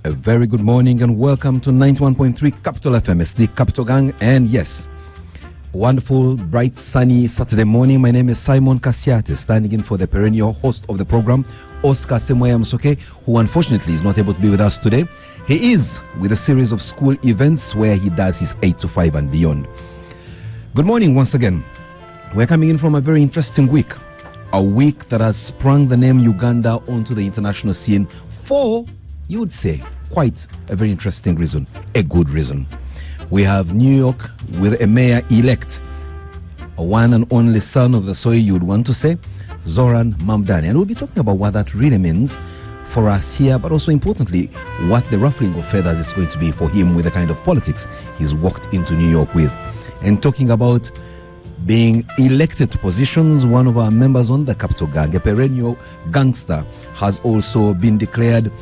A very good morning and welcome to 91.3 Capital FM. It's the Capital Gang, and yes, wonderful, bright, sunny Saturday morning. My name is Simon Kasiate, standing in for the perennial host of the program, Oscar Semoya Msoke, who unfortunately is not able to be with us today. He is with a series of school events where he does his 8 to 5 and beyond. Good morning once again. We're coming in from a very interesting week. A week that has sprung the name Uganda onto the international scene for, you would say, quite a very interesting reason, a good reason. We have New York with a mayor-elect, a one and only son of the soil, you would want to say, Zoran Mamdani. And we'll be talking about what that really means for us here, but also importantly, what the ruffling of feathers is going to be for him with the kind of politics he's walked into New York with. And talking about being elected to positions, one of our members on the Capital Gang, a perennial gangster, has also been declared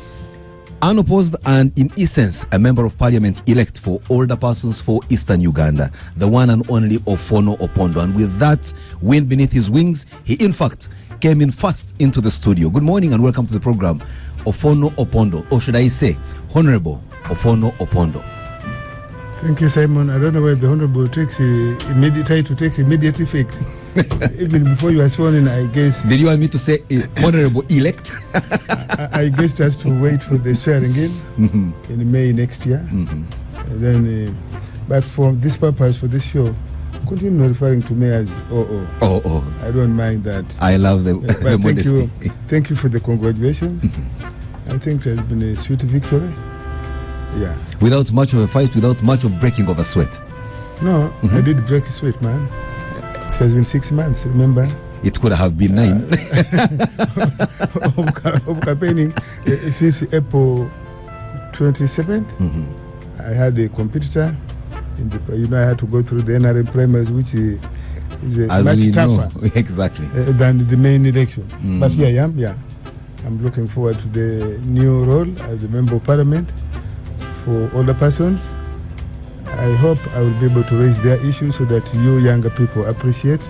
unopposed and, in essence, a member of parliament elect for older persons for Eastern Uganda, the one and only Ofono Opondo. And with that wind beneath his wings, he, in fact, came in first into the studio. Good morning and welcome to the program, Ofono Opondo, or should I say, Honorable Ofono Opondo. Thank you, Simon. I don't know where the Honorable takes immediate effect. Even before you are sworn in, I guess. Did you want me to say Honorable Elect? I guess just to wait for the swearing in in May next year. And then, but for this purpose, for this show, continue referring to me as OO. I don't mind that. I love the modesty. Thank you for the congratulations. I think it has been a sweet victory. Yeah. Without much of a fight, without much of breaking of a sweat. No, I did break a sweat, man. It has been 6 months, remember? It could have been 9. Of campaigning since April 27th. I had a competitor. I had to go through the NRM primaries, which is much tougher exactly than the main election. But here I am. Yeah, I'm looking forward to the new role as a member of parliament for older persons. I hope I will be able to raise their issues so that you younger people appreciate,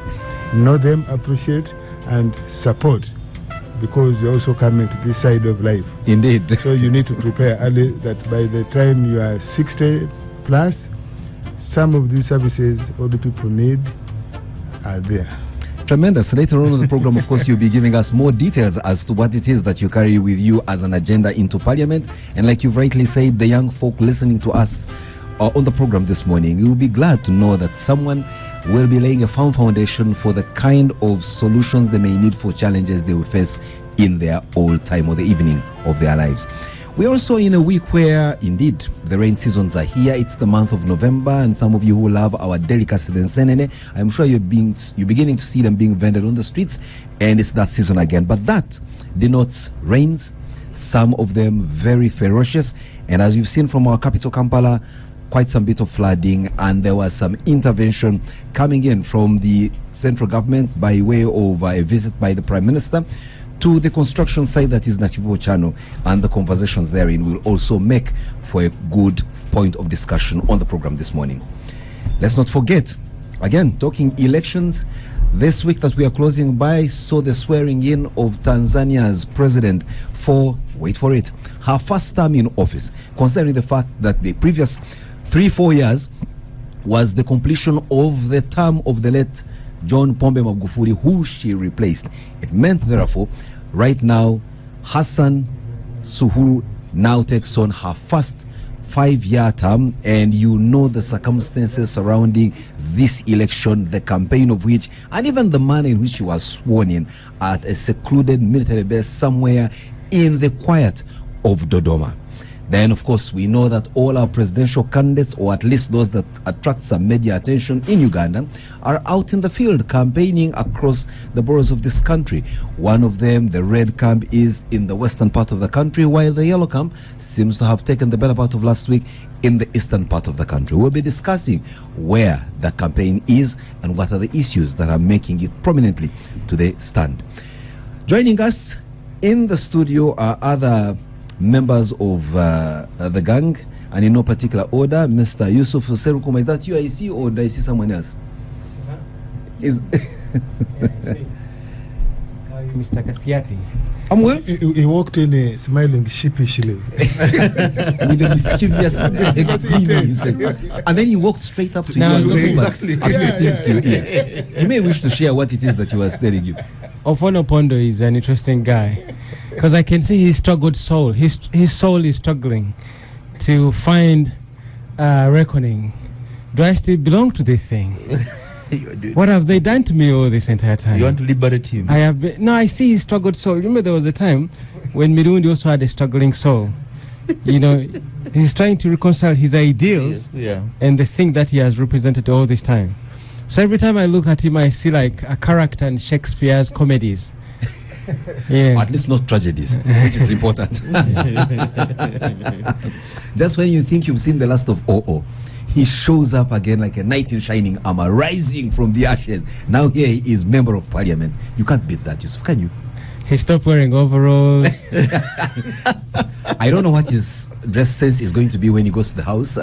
know them, appreciate, and support, because you're also coming to this side of life. Indeed. So you need to prepare early that by the time you are 60 plus, some of these services all the people need are there. Tremendous. Later on in the program, of course, you'll be giving us more details as to what it is that you carry with you as an agenda into Parliament. And like you've rightly said, the young folk listening to us on the program this morning, you will be glad to know that someone will be laying a firm foundation for the kind of solutions they may need for challenges they will face in their old time or the evening of their lives. We're also in a week where, indeed, the rain seasons are here. It's the month of November, and some of you who love our delicacy, the nsenene, I'm sure you're beginning to see them being vended on the streets, and it's that season again. But that denotes rains, some of them very ferocious, and as you've seen from our capital, Kampala, quite some bit of flooding, and there was some intervention coming in from the central government by way of a visit by the Prime Minister to the construction site that is Nativo Channel, and the conversations therein will also make for a good point of discussion on the program this morning. Let's not forget, again, talking elections, this week that we are closing by saw the swearing in of Tanzania's president for, wait for it, her first term in office, considering the fact that the previous 3-4 years was the completion of the term of the late John Pombe Magufuli, who she replaced. It meant, therefore, right now, Hassan Suluhu now takes on her first 5-year term, and you know the circumstances surrounding this election, the campaign of which, and even the manner in which she was sworn in at a secluded military base somewhere in the quiet of Dodoma. Then, of course, we know that all our presidential candidates, or at least those that attract some media attention in Uganda, are out in the field campaigning across the boroughs of this country. One of them, the red camp, is in the western part of the country, while the yellow camp seems to have taken the better part of last week in the eastern part of the country. We'll be discussing where the campaign is and what are the issues that are making it prominently to the stand. Joining us in the studio are other members of the gang, and in no particular order, Mr. Yusuf Serukuma. Is that you I see, or do I see someone else? Is Mr. Kasiati. Well, He walked in smiling sheepishly. with a mischievous grin on his face. And then he walked straight up to you and exactly. things to your ear. You may wish to share what it is that he was telling you. Ofono Pondo is an interesting guy because I can see his struggled soul. His soul is struggling to find reckoning. Do I still belong to this thing? What have they done to me all this entire time? You want to liberate him? I have been, no, I see his struggled soul. Remember there was a time when Mirundi also had a struggling soul. You know, he's trying to reconcile his ideals and the thing that he has represented all this time. So every time I look at him, I see like a character in Shakespeare's comedies. Yeah. At least not tragedies, which is important. Just when you think you've seen the last of O.O., he shows up again like a knight in shining armor, rising from the ashes. Now here he is, member of parliament. You can't beat that, Yusuf, can you? He stopped wearing overalls. I don't know what his dress sense is going to be when he goes to the house.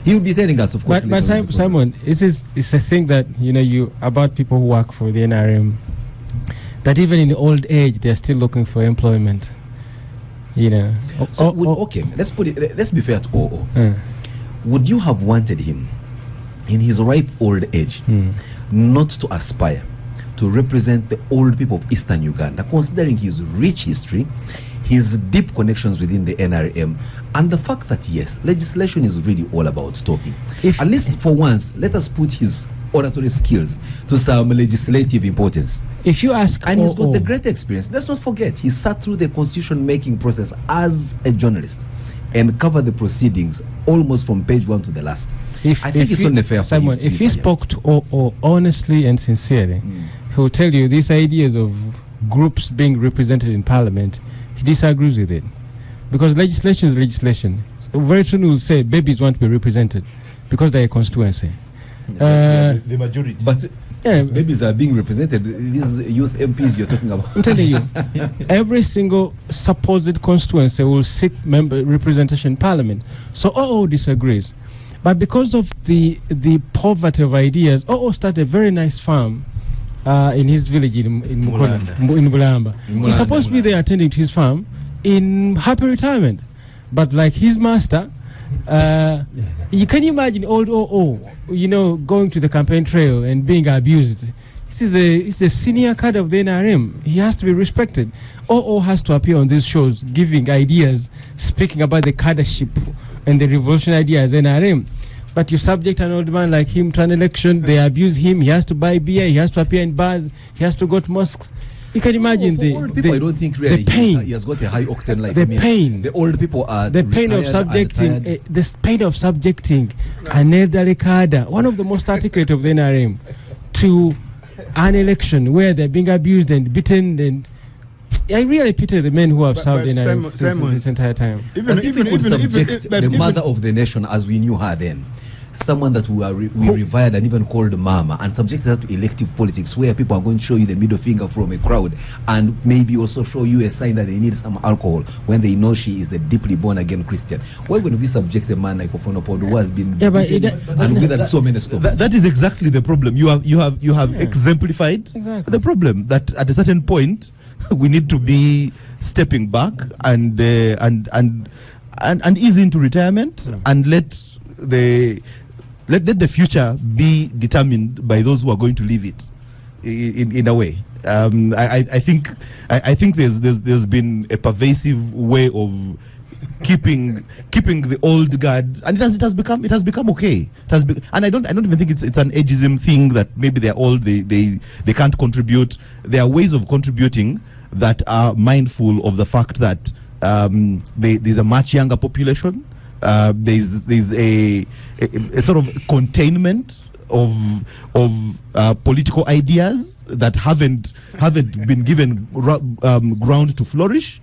He will be telling us, of course. But Simon, it's a thing that, you know, about people who work for the NRM, that even in old age, they're still looking for employment. You know. Okay, let's be fair to O.O. Would you have wanted him, in his ripe old age, not to aspire to represent the old people of Eastern Uganda, considering his rich history, his deep connections within the NRM, and the fact that, yes, legislation is really all about talking. At least for once, let us put his oratory skills to some legislative importance. If you ask, and he's got the great experience. Let's not forget, he sat through the constitution making process as a journalist and covered the proceedings almost from page 1 to the last. I think it's only fair for Simon, if he spoke to O.O. honestly and sincerely, he will tell you these ideas of groups being represented in parliament, he disagrees with it. Because legislation is legislation. Very soon he will say babies want to be represented because they're a constituency. The majority. But babies are being represented. These youth MPs you're talking about. I'm telling you, every single supposed constituency will seek representation in parliament. So O.O. disagrees. But because of the poverty of ideas, O.O. started a very nice farm in his village in Bulamba. He's supposed to be there attending to his farm in happy retirement. But like his master, you can imagine old O.O., you know, going to the campaign trail and being abused. He's a senior cadre of the NRM. He has to be respected. O.O. has to appear on these shows, giving ideas, speaking about the cadreship and the revolutionary ideas NRM. But you subject an old man like him to an election, they abuse him, he has to buy beer, he has to appear in bars, he has to go to mosques. You can imagine the old people. I don't think really the pain. He has got a high octane life. The pain. The old people are the pain of subjecting. The pain of subjecting an elderly cadre, one of the most articulate of the NRM, to an election where they're being abused and beaten. And I really pity the men who have served the NRM this entire time. Even if you could subject the mother of the nation as we knew her then, someone that we revered and even called mama, and subjected her to elective politics where people are going to show you the middle finger from a crowd and maybe also show you a sign that they need some alcohol when they know she is a deeply born again Christian. Why would we subject a man like Ofono Pondo who has been beaten and withered so many stops? That is exactly the problem. You have exemplified the problem, that at a certain point we need to be stepping back and ease into retirement and let the future be determined by those who are going to live it in a way. I think there's been a pervasive way of keeping the old guard, and it has become okay. And I don't even think it's an ageism thing that maybe they're old, they can't contribute. There are ways of contributing that are mindful of the fact that there's a much younger population. There's a sort of containment of political ideas that haven't been given ground to flourish.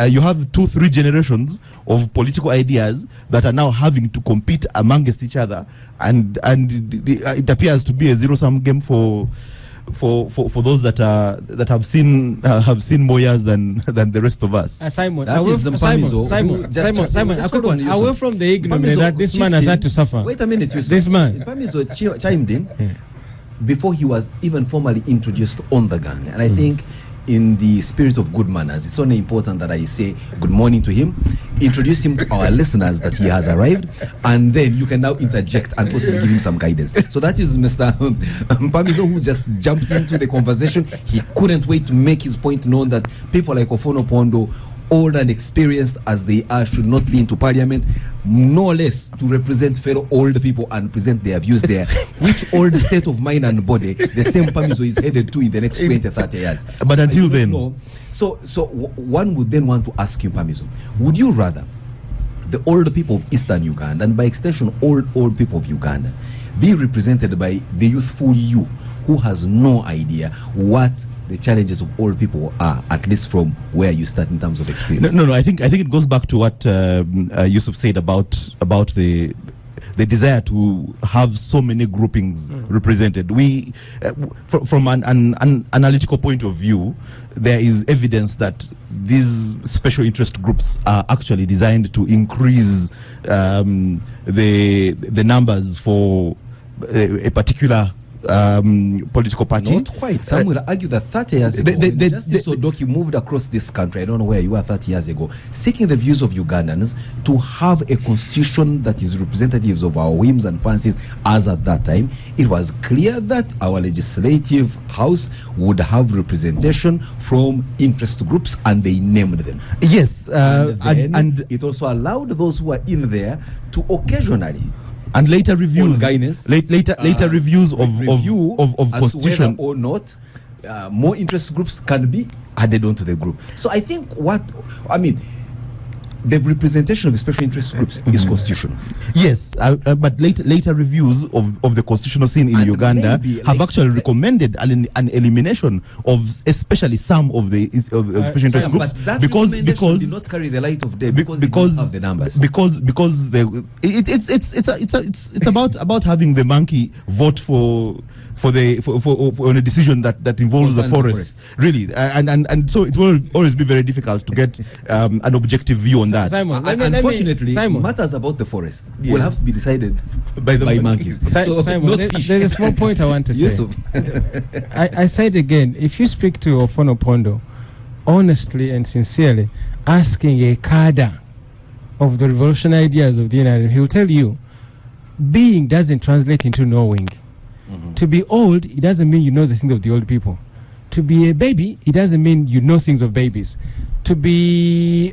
You have 2-3 generations of political ideas that are now having to compete amongst each other, and it appears to be a zero-sum game for those that have seen more years than the rest of us. Simon, away from the ignorance that this man has had to suffer. Wait a minute, Yusuf. This man. Mpamiso chimed in before he was even formally introduced on the gang, and I think in the spirit of good manners, it's only important that I say good morning to him, introduce him to our listeners that he has arrived, and then you can now interject and possibly give him some guidance. So that is Mr. Mpamiso, who just jumped into the conversation. He couldn't wait to make his point known that people like Ofono Pondo, old and experienced as they are, should not be into parliament, no less to represent fellow old people and present their views there. Which old state of mind and body the same Pamiso is headed to in the next 20, 30 years? But so until then... one would then want to ask you, Pamiso, would you rather the old people of Eastern Uganda, and by extension old people of Uganda, be represented by the youthful you who has no idea what the challenges of old people are, at least from where you start in terms of experience? No. I think it goes back to what Yusuf said about the desire to have so many groupings represented. We, from an analytical point of view, there is evidence that these special interest groups are actually designed to increase the numbers for a particular political party. Not quite. Some will argue that 30 years ago, Justice Odoki moved across this country, I don't know where you were 30 years ago, seeking the views of Ugandans to have a constitution that is representative of our whims and fancies. As at that time, it was clear that our legislative house would have representation from interest groups, and they named them. Yes, and it also allowed those who are in there to occasionally, and later reviews, later reviews of constitution, whether or not more interest groups can be added onto the group. So I think the representation of the special interest groups is constitutional. Yes, but later reviews of the constitutional scene in Uganda have actually recommended an elimination of especially some of the special interest groups, but that because did not carry the light of day because they didn't have the numbers. Because it's about having the monkey vote for on a decision that involves the forest. Really, and so it will always be very difficult to get an objective view on that. Simon, unfortunately, matters about the forest will have to be decided by monkeys. Simon, there's a small point I want to say. I said again, if you speak to Ofono Pondo honestly and sincerely, asking a cadre of the revolutionary ideas of the NRM, he will tell you, being doesn't translate into knowing. To be old, it doesn't mean you know the things of the old people. To be a baby, it doesn't mean you know things of babies. To be,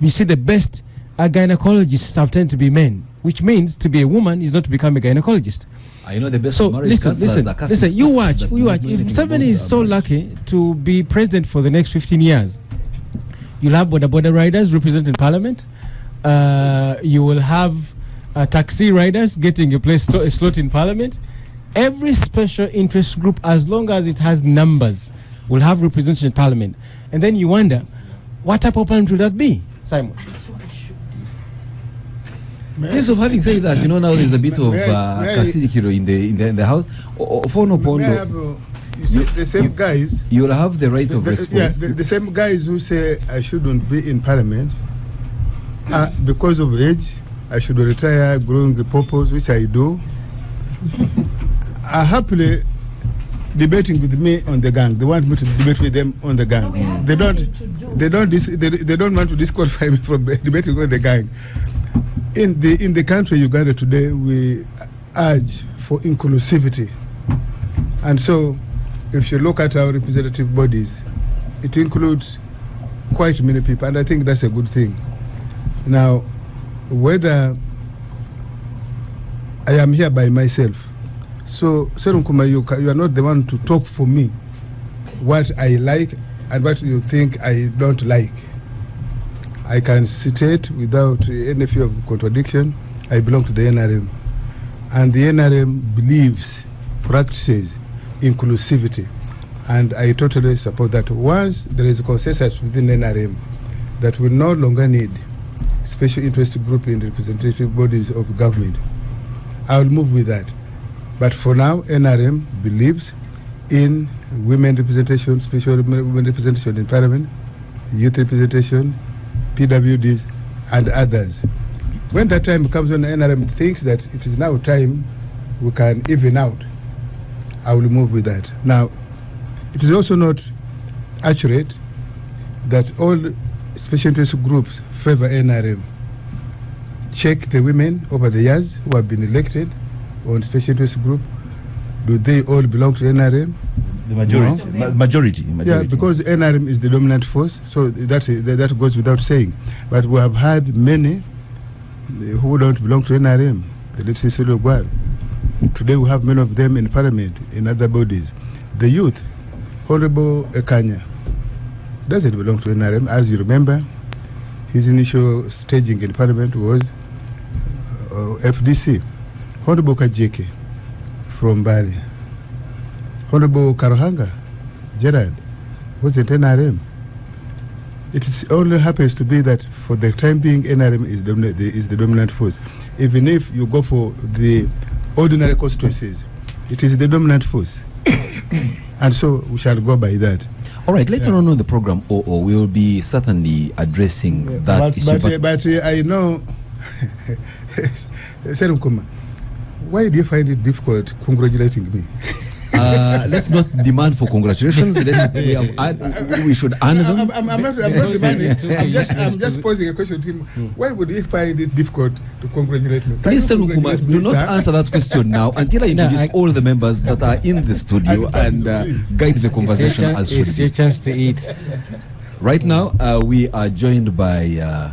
you see, the best gynecologists have tended to be men, which means to be a woman is not to become a gynecologist. I know the best. So marriage listen. You watch. If somebody is so lucky to be president for the next 15 years, you'll have border riders representing parliament. You will have taxi riders getting a slot in parliament. Every special interest group, as long as it has numbers, will have representation in parliament. And then you wonder, what type of parliament will that be, Simon? Yes, of having said that, now there's a bit of Kasidikiro in the house. Ofono Pondo, you see, the same guys. You'll have the right of response. The same guys who say I shouldn't be in parliament, because of age, I should retire growing the purpose, which I do, are happily debating with me on the gang. They want me to debate with them on the gang. They don't want to disqualify me from debating on the gang. In the country Uganda today, we urge for inclusivity, and so if you look at our representative bodies, it includes quite many people, and I think that's a good thing. Now, whether I am here by myself, so Serunkuma, you are not the one to talk for me what I like and what you think I don't like. I can state without any fear of contradiction, I belong to the NRM. And the NRM believes, practices inclusivity. And I totally support that. Once there is a consensus within NRM that we no longer need special interest group in representative bodies of government, I will move with that. But for now, NRM believes in women representation, special women representation in parliament, youth representation, PWDs, and others. When that time comes when NRM thinks that it is now time we can even out, I will move with that. Now, it is also not accurate that all special interest groups favor NRM. Check the women over the years who have been elected on special interest group. Do they all belong to NRM? The majority. No. Majority. Yeah, because NRM is the dominant force, so that goes without saying. But we have had many who don't belong to NRM. Let's say Sologwar. Today we have many of them in parliament, in other bodies. The youth, Honorable Ekanya, doesn't belong to NRM. As you remember, his initial staging in parliament was FDC. Honorable Kajeke from Bali. Honorable Karuhanga, Gerard, wasn't NRM. It only happens to be that for the time being, NRM is the dominant force. Even if you go for the ordinary constituencies, it is the dominant force. And so we shall go by that. All right, later on in the program, we will be certainly addressing that issue. But I know, Serum Kuma, why do you find it difficult congratulating me? Let's not demand for congratulations. We should honor them. I'm not demanding. I'm just posing a question to him. Why would he find it difficult to congratulate me? Please, Kumar, do not answer that question now until I introduce all the members that are in the studio and guide the conversation as should be. It's your chance to eat. Right now, we are joined by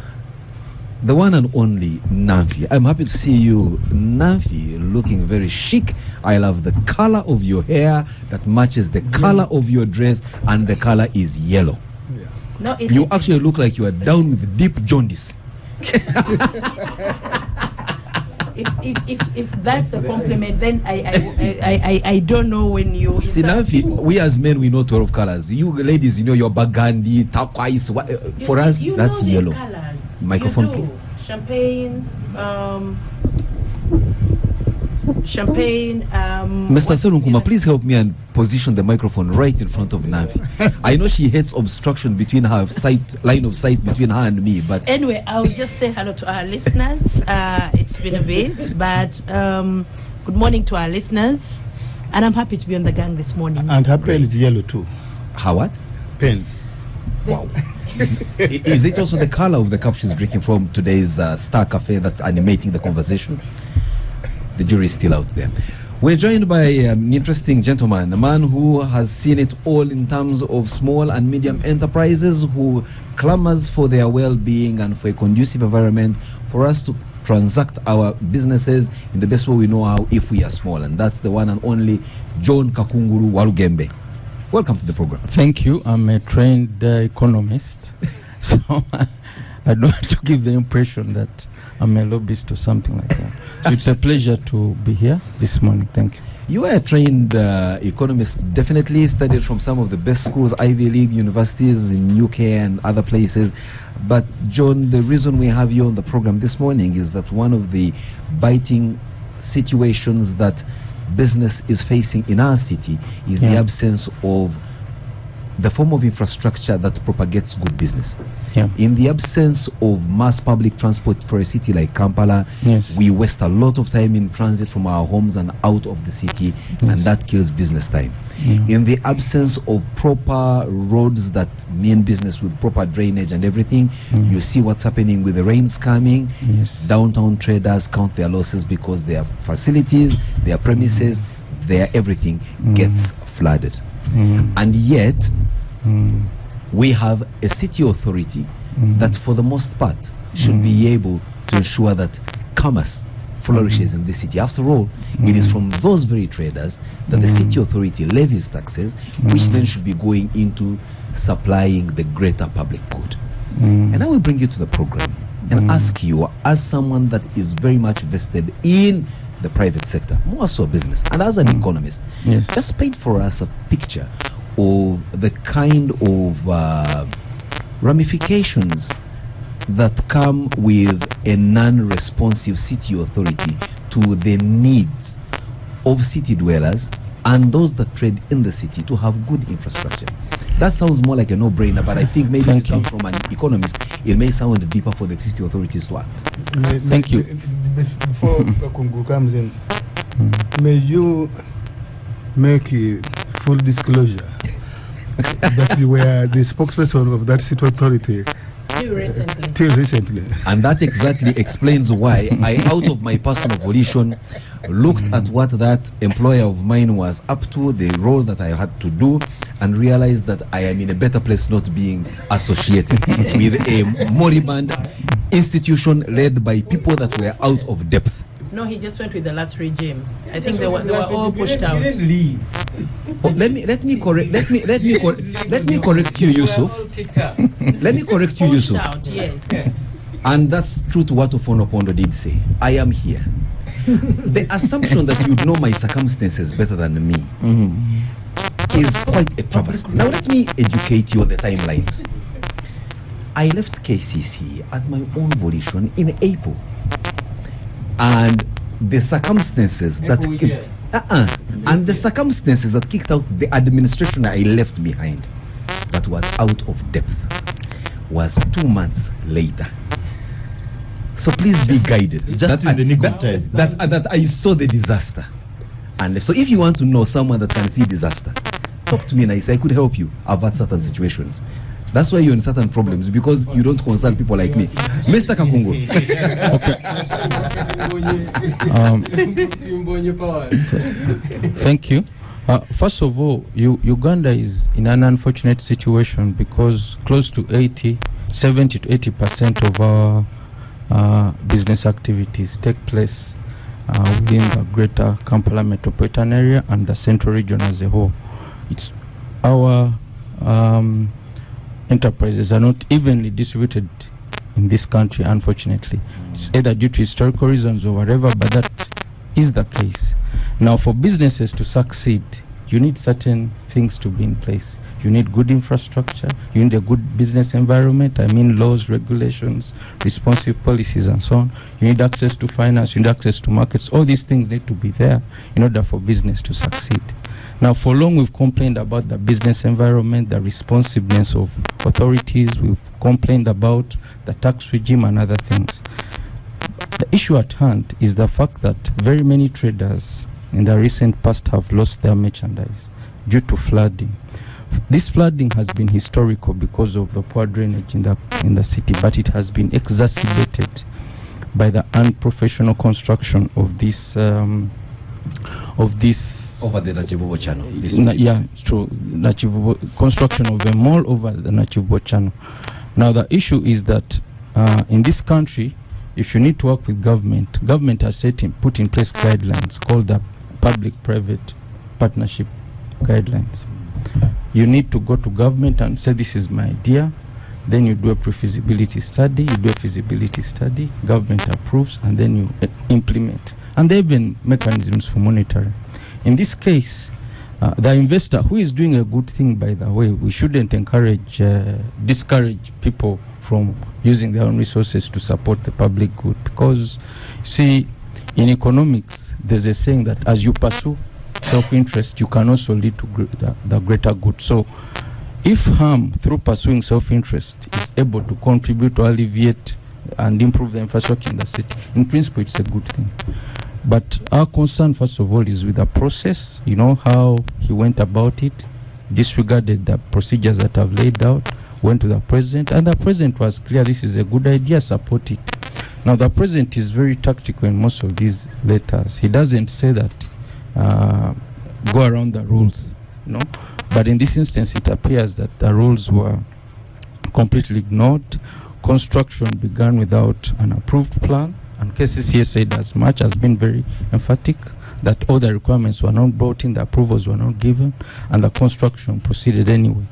the one and only Namfi. I'm happy to see you, Namfi, looking very chic. I love the color of your hair that matches the color of your dress, and the color is yellow. Yeah. No, You actually look like you are down with deep jaundice. If that's a compliment, then I don't know when you See, Namfi, we as men, we know 12 colors. You ladies, you know your burgundy, turquoise. For us, that's yellow. Colors. Microphone, please. Champagne. Mr. Serunkuma, please help me and position the microphone right in front of Navi. I know she hates obstruction between her line of sight between her and me, but anyway, I'll just say hello to our listeners. It's been a bit, but good morning to our listeners, and I'm happy to be on the gang this morning. And her pen is yellow too. How what? Pen. Wow. Is it also the color of the cup she's drinking from today's Star Cafe that's animating the conversation? The jury is still out there. We're joined by an interesting gentleman, a man who has seen it all in terms of small and medium enterprises, who clamors for their well-being and for a conducive environment for us to transact our businesses in the best way we know how if we are small. And that's the one and only John Kakunguru Walugembe. Welcome to the program. Thank you. I'm a trained economist, so I don't want to give the impression that I'm a lobbyist or something like that. So it's a pleasure to be here this morning. Thank you. You are a trained economist, definitely studied from some of the best schools, Ivy League universities in UK and other places. But John, the reason we have you on the program this morning is that one of the biting situations that business is facing in our city is the absence of the form of infrastructure that propagates good business. In the absence of mass public transport for a city like Kampala, we waste a lot of time in transit from our homes and out of the city, and that kills business time. In the absence of proper roads that mean business with proper drainage and everything, you see what's happening with the rains coming. Downtown traders count their losses because their facilities, their premises, their everything gets flooded. And yet we have a city authority that for the most part should be able to ensure that commerce flourishes in the city. After all, it is from those very traders that the city authority levies taxes, which then should be going into supplying the greater public good. And I will bring you to the program and ask you, as someone that is very much vested in the private sector, more so business, and as an economist, just paint for us a picture of the kind of ramifications that come with a non-responsive city authority to the needs of city dwellers and those that trade in the city to have good infrastructure. That sounds more like a no-brainer, but I think maybe if it comes from an economist, it may sound deeper for the city authorities to act. Thank you. Before Kakungu comes in, may you make a full disclosure that you were the spokesperson of that city authority till recently. And that exactly explains why I, out of my personal volition, looked at what that employer of mine was up to, the role that I had to do, and realized that I am in a better place not being associated with a moribund institution led by people that were out of depth. No, he just went with the last regime. I think they were all pushed out. Oh, let me correct you, Yusuf. Let me correct you, Yusuf. Out, yes. And that's true to what Ofonopondo did say. I am here. The assumption that you'd know my circumstances better than me is quite a travesty. Now let me educate you on the timelines. I left KCC at my own volition in April. And the circumstances that kicked out the administration I left behind, that was out of depth, was 2 months later. So please be guided. Just in the nick of time. That I saw the disaster. And so if you want to know someone that can see disaster, talk to me and I say I could help you avert certain situations. That's why you're in certain problems, because you don't consult people like me. Mr. Kakungu. Thank you. First of all, Uganda is in an unfortunate situation because close to 70 to 80% of our business activities take place within the greater Kampala metropolitan area and the central region as a whole. It's our enterprises are not evenly distributed in this country, unfortunately. It's either due to historical reasons or whatever, but that is the case. Now, for businesses to succeed, you need certain things to be in place. You need good infrastructure, you need a good business environment, I mean laws, regulations, responsive policies and so on. You need access to finance, you need access to markets. All these things need to be there in order for business to succeed. Now, for long we've complained about the business environment, the responsiveness of authorities, we've complained about the tax regime and other things. The issue at hand is the fact that very many traders in the recent past have lost their merchandise due to flooding. This flooding has been historical because of the poor drainage in the city, but it has been exacerbated by the unprofessional construction of this over the Nachibobo channel. It's true. Construction of a mall over the Nachibobo channel. Now the issue is that in this country, if you need to work with government has put in place guidelines called the public-private partnership guidelines. You need to go to government and say, this is my idea. Then you do a pre-feasibility study, government approves, and then you implement. And there have been mechanisms for monitoring. In this case, the investor, who is doing a good thing, by the way, we shouldn't discourage people from using their own resources to support the public good. Because, you see, in economics, there's a saying that as you pursue self-interest, you can also lead to the greater good. So, if harm, through pursuing self-interest, is able to contribute to alleviate and improve the infrastructure in the city, in principle, it's a good thing. But our concern, first of all, is with the process. You know how he went about it, disregarded the procedures that I've laid out, went to the president, and the president was clear, this is a good idea, support it. Now, the president is very tactical in most of these letters. He doesn't say that go around the rules, you know. But in this instance, it appears that the rules were completely ignored. Construction began without an approved plan, and KCCA said as much, has been very emphatic that all the requirements were not brought in, the approvals were not given, and the construction proceeded anyway.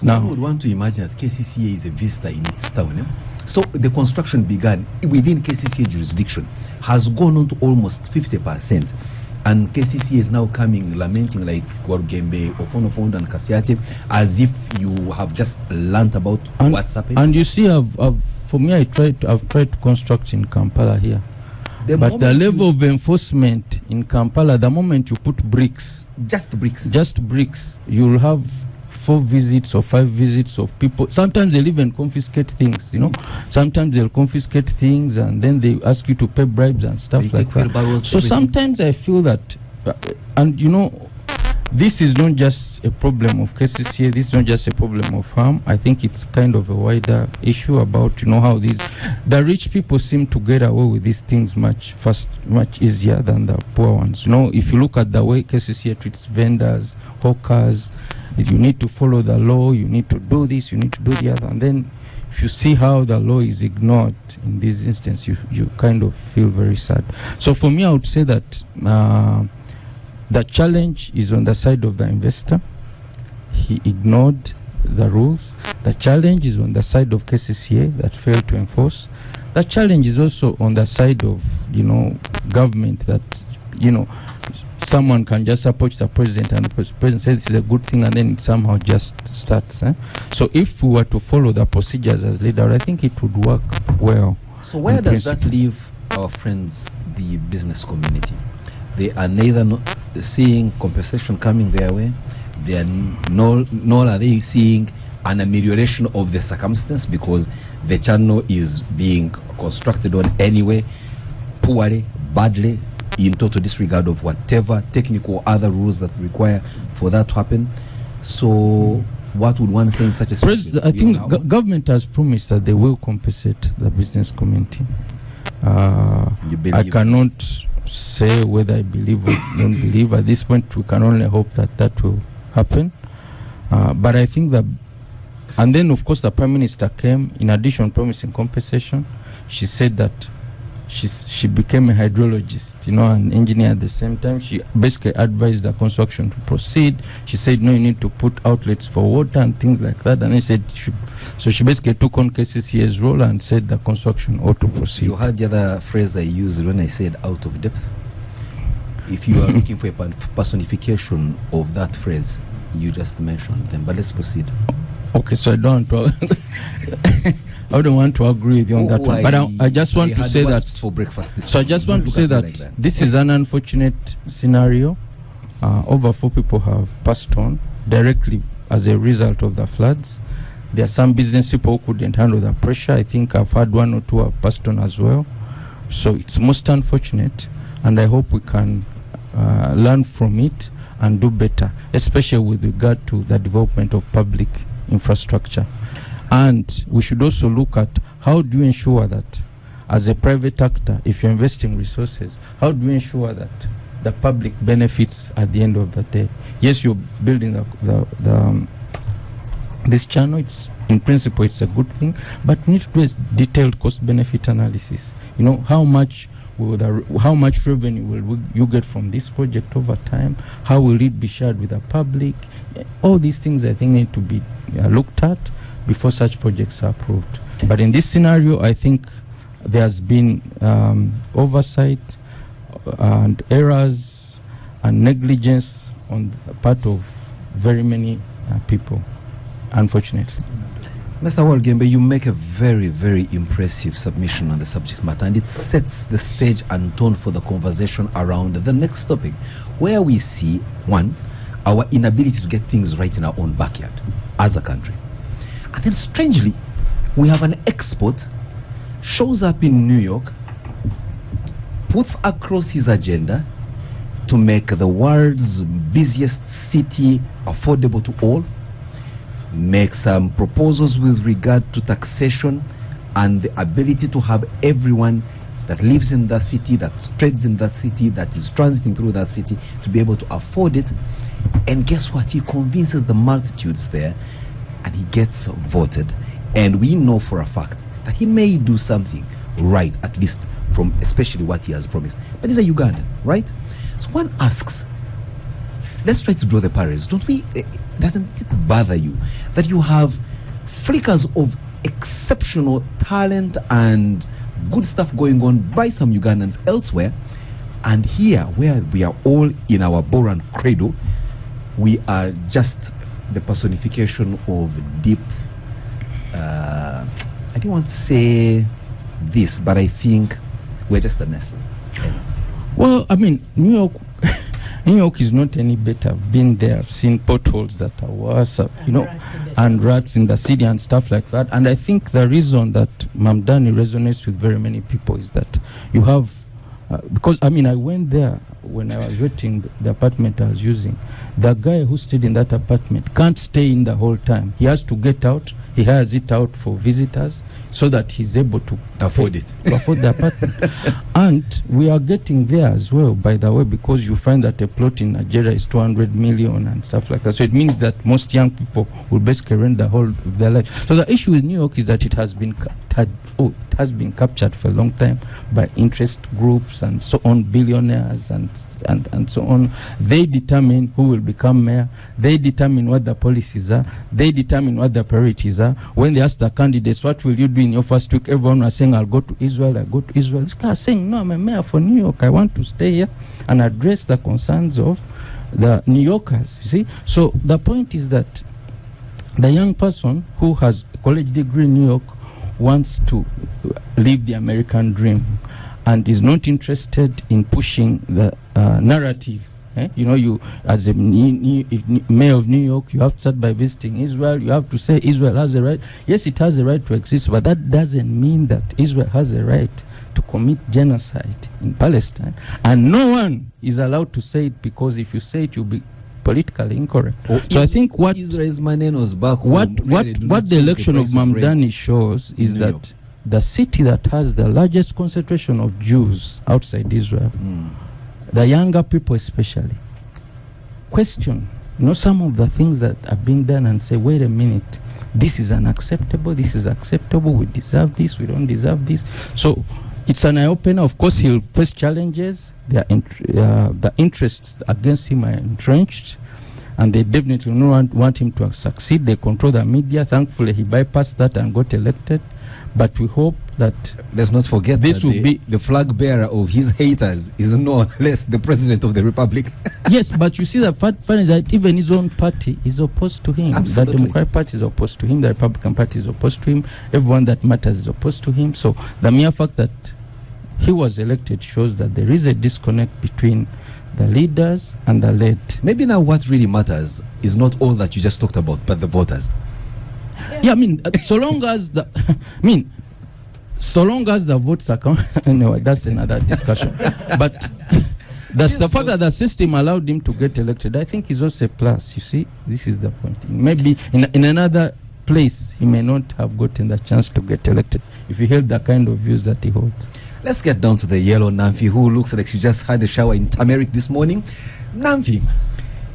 Now, one would want to imagine that KCCA is a visitor in its town. Eh? So the construction began within KCCA jurisdiction, has gone on to almost 50%. And KCCA is now coming lamenting like Gwarugembe, Ofonopondo and Kasiate, as if you have just learnt about what's happening. And you see, for me, I've tried to construct in Kampala here. But the level of enforcement in Kampala, the moment you put bricks, just bricks, you'll have 4 visits or 5 visits of people. Sometimes they'll even confiscate things, you know. Sometimes they'll confiscate things and then they ask you to pay bribes and stuff like that. So sometimes I feel that, and you know, this is not just a problem of cases here. This is not just a problem of harm. I think it's kind of a wider issue about, how the rich people seem to get away with these things much easier than the poor ones. If you look at the way cases here treats vendors, hawkers, you need to follow the law, you need to do this, you need to do the other. And then if you see how the law is ignored in this instance, you kind of feel very sad. So for me, I would say that the challenge is on the side of the investor. He ignored the rules. The challenge is on the side of KCCA that failed to enforce. The challenge is also on the side of, government that, someone can just approach the president and the president says this is a good thing and then it somehow just starts. So if we were to follow the procedures as leader, I think it would work well. So where does that leave our friends, the business community? They are neither seeing compensation coming their way, they are nor are they seeing an amelioration of the circumstance because the channel is being constructed on anyway, poorly, badly, in total disregard of whatever technical or other rules that require for that to happen. So what would one say in such a situation? I think government has promised that they will compensate the business community. I cannot say whether I believe or don't believe. At this point, we can only hope that will happen. But I think that, and then of course the Prime Minister came, in addition promising compensation, she said that she became a hydrologist, an engineer at the same time. She basically advised the construction to proceed. She said, no, you need to put outlets for water and things like that. And they said, so she basically took on KCCA's role and said the construction ought to proceed. You heard the other phrase I used when I said out of depth. If you are looking for a personification of that phrase, you just mentioned them. But let's proceed. Okay, so I don't want to agree with you on that one. But I just want to say that. For breakfast so I just want to say that this is an unfortunate scenario. Over 4 people have passed on directly as a result of the floods. There are some business people who couldn't handle the pressure. I think I've had 1 or 2 have passed on as well. So it's most unfortunate, and I hope we can learn from it and do better, especially with regard to the development of public infrastructure. And we should also look at how do you ensure that as a private actor, if you're investing resources, how do you ensure that the public benefits at the end of the day? Yes, you're building this channel. It's in principle it's a good thing, but you need to do a detailed cost-benefit analysis. How much revenue will you get from this project over time? How will it be shared with the public? All these things I think need to be looked at before such projects are approved. But in this scenario, I think there's been oversight and errors and negligence on the part of very many people, unfortunately. Mr. Walgembe, you make a very, very impressive submission on the subject matter, and it sets the stage and tone for the conversation around the next topic, where we see, one, our inability to get things right in our own backyard as a country. And then strangely, we have an expert, shows up in New York, puts across his agenda to make the world's busiest city affordable to all, make some proposals with regard to taxation and the ability to have everyone that lives in that city, that trades in that city, that is transiting through that city to be able to afford it. And guess what? He convinces the multitudes there and he gets voted. And we know for a fact that he may do something right, at least from especially what he has promised. But he's a Ugandan, right? So one asks, let's try to draw the parallels. Doesn't it bother you that you have flickers of exceptional talent and good stuff going on by some Ugandans elsewhere, and here where we are all in our Boran cradle, we are just the personification of deep, I didn't want to say this, but I think we're just a mess. Well, I mean, New York is not any better. I've been there. I've seen potholes that are worse, and rats in the city and stuff like that. And I think the reason that Mamdani resonates with very many people is that you have because I mean, I went there when I was renting the apartment I was using. The guy who stayed in that apartment can't stay in the whole time. He has to get out. He hires it out for visitors so that he's able to Afford pay- it. to afford the apartment. And we are getting there as well, by the way, because you find that a plot in Nigeria is 200 million and stuff like that. So it means that most young people will basically rent the whole of their life. So the issue with New York is that it has been it has been captured for a long time by interest groups and so on, billionaires and so on. They determine who will become mayor. They determine what the policies are. They determine what the priorities are. When they ask the candidates, what will you do in your first week? Everyone was saying, I'll go to Israel, I'll go to Israel. This guy is saying, no, I'm a mayor for New York. I want to stay here and address the concerns of the New Yorkers, you see. So the point is that the young person who has a college degree in New York wants to live the American dream and is not interested in pushing the narrative. You know, you as a mayor of New York, you have to start by visiting Israel. You have to say Israel has a right. Yes, it has a right to exist, but that doesn't mean that Israel has a right to commit genocide in Palestine. And no one is allowed to say it, because if you say it, you'll be politically incorrect. So I think what Israel's Manenos back home, what really do what not the see election of price bread Mamdani shows is in New that York. the city that has the largest concentration of Jews outside Israel, the younger people especially, question, you know, some of the things that are being done and say, wait a minute, this is unacceptable, this is acceptable, we deserve this, we don't deserve this. So it's an eye-opener. Of course, he'll face challenges. The interests against him are entrenched, and they definitely don't want him to succeed. They control the media. Thankfully, he bypassed that and got elected. But we hope that Let's not forget this that will be the flag bearer of his haters is no less the president of the republic. yes. But you see, the fact is that even his own party is opposed to him. Absolutely. The Democratic Party is opposed to him. The Republican Party is opposed to him. Everyone that matters is opposed to him. So the mere fact that he was elected shows that there is a disconnect between the leaders and the led. Maybe now what really matters is not all that you just talked about, but the voters. Yeah, I mean, so long as the, so long as the votes are anyway, that's another discussion. But that's the fact that the system allowed him to get elected, I think, is also a plus. You see, this is the point. Maybe in another place, he may not have gotten the chance to get elected if he held the kind of views that he holds. Let's get down to the yellow Namfi, who looks like she just had a shower in turmeric this morning. Namfi,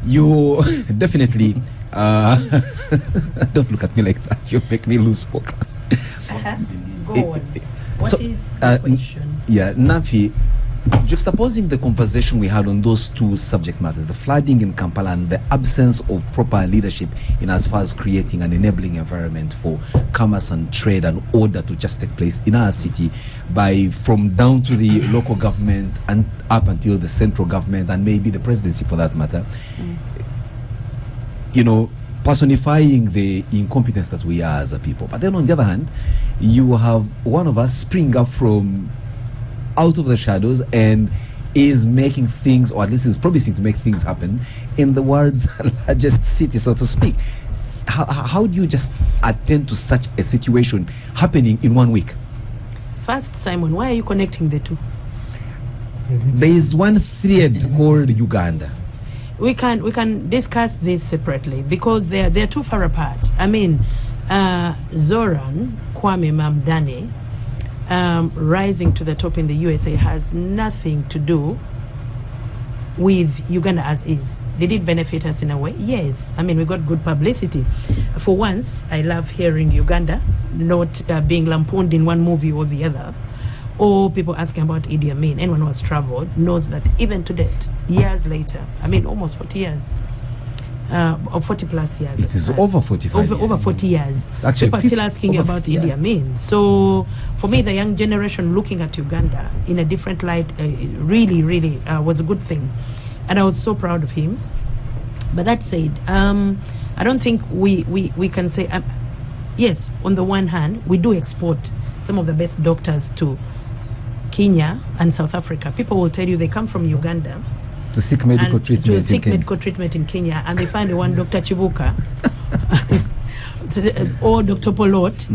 you definitely don't look at me like that. You make me lose focus. Go on. What is the question? Yeah, Namfi, juxtaposing the conversation we had on those two subject matters, the flooding in Kampala and the absence of proper leadership in as far as creating an enabling environment for commerce and trade and order to just take place in our city, from down to the local government and up until the central government and maybe the presidency for that matter, you know, personifying the incompetence that we are as a people. But then on the other hand, you have one of us spring up from out of the shadows and is making things, or at least is promising to make things happen in the world's largest city, so to speak. How do you just attend to such a situation happening in 1 week? First, Simon, why are you connecting the two? There is one thread called Uganda. We can discuss this separately because they're too far apart. I mean, Zoran Kwame Mamdani rising to the top in the USA has nothing to do with Uganda as is. Did it benefit us in a way? Yes. I mean, we got good publicity. For once, I love hearing Uganda not being lampooned in one movie or the other, or people asking about Idi Amin. Anyone who has traveled knows that even to date, years later, I mean almost 40 years, or 40 plus years. It is over 45 years. Over 40 years. Actually, people are still asking over about 50 Idi years. Amin. So for me, the young generation looking at Uganda in a different light really was a good thing. And I was so proud of him. But that said, I don't think we can say, yes, on the one hand, we do export some of the best doctors to Kenya and South Africa. People will tell you they come from Uganda to seek medical treatment to seek in Kenya. medical treatment in Kenya, and they find one Dr. Chibuka or Dr. Polot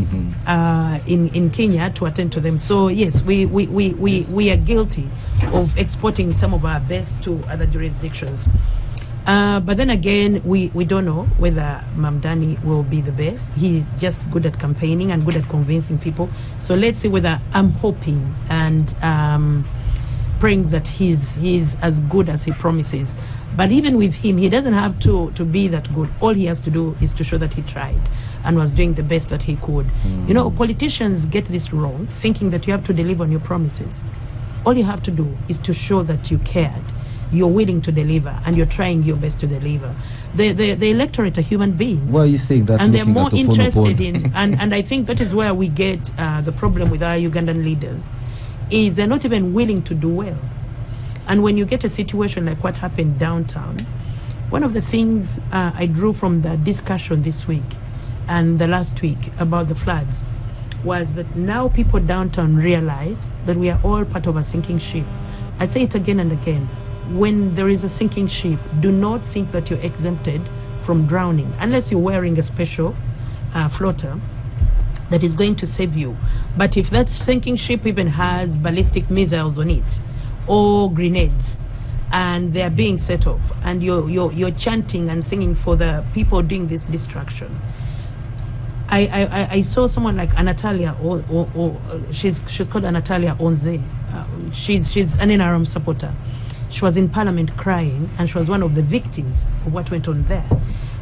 in Kenya to attend to them. So yes, we are guilty of exporting some of our best to other jurisdictions. But then again, we don't know whether Mamdani will be the best. He's just good at campaigning and good at convincing people. So let's see whether, I'm hoping and praying that he's as good as he promises. But even with him, he doesn't have to be that good. All he has to do is to show that he tried and was doing the best that he could. You know, politicians get this wrong, thinking that you have to deliver on your promises. All you have to do is to show that you cared, you're willing to deliver, and you're trying your best to deliver. The electorate are human beings. Well, you're saying that, and they're more at the interested in, and I think that is where we get the problem with our Ugandan leaders, is they're not even willing to do well. And when you get a situation like what happened downtown, one of the things I drew from the discussion this week and the last week about the floods was that now people downtown realize that we are all part of a sinking ship. I say it again and again. When there is a sinking ship, do not think that you're exempted from drowning, unless you're wearing a special floater that is going to save you. But if that sinking ship even has ballistic missiles on it, or grenades, and they're being set off, and you're chanting and singing for the people doing this destruction. I saw someone like Anatalia, or she's called Anatalia Onze. She's an NRM supporter. She was in Parliament crying, and she was one of the victims of what went on there.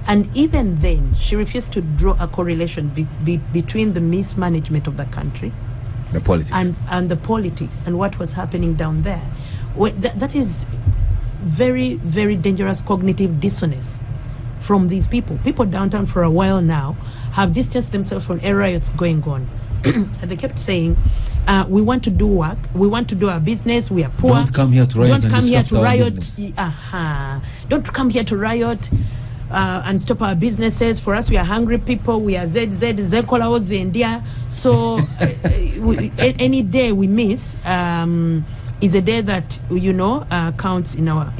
And even then, she refused to draw a correlation between the mismanagement of the country, the politics, and the politics, and what was happening down there. That is very, very dangerous cognitive dissonance from these people. People downtown for a while now have distanced themselves from any riots going on. And they kept saying, we want to do work, we want to do our business, we are poor. Don't come here to riot. Don't come here to riot. Don't come here to riot and stop our businesses. For us, we are hungry people. We are Zekolawo Zendia. So any day we miss is a day that counts in our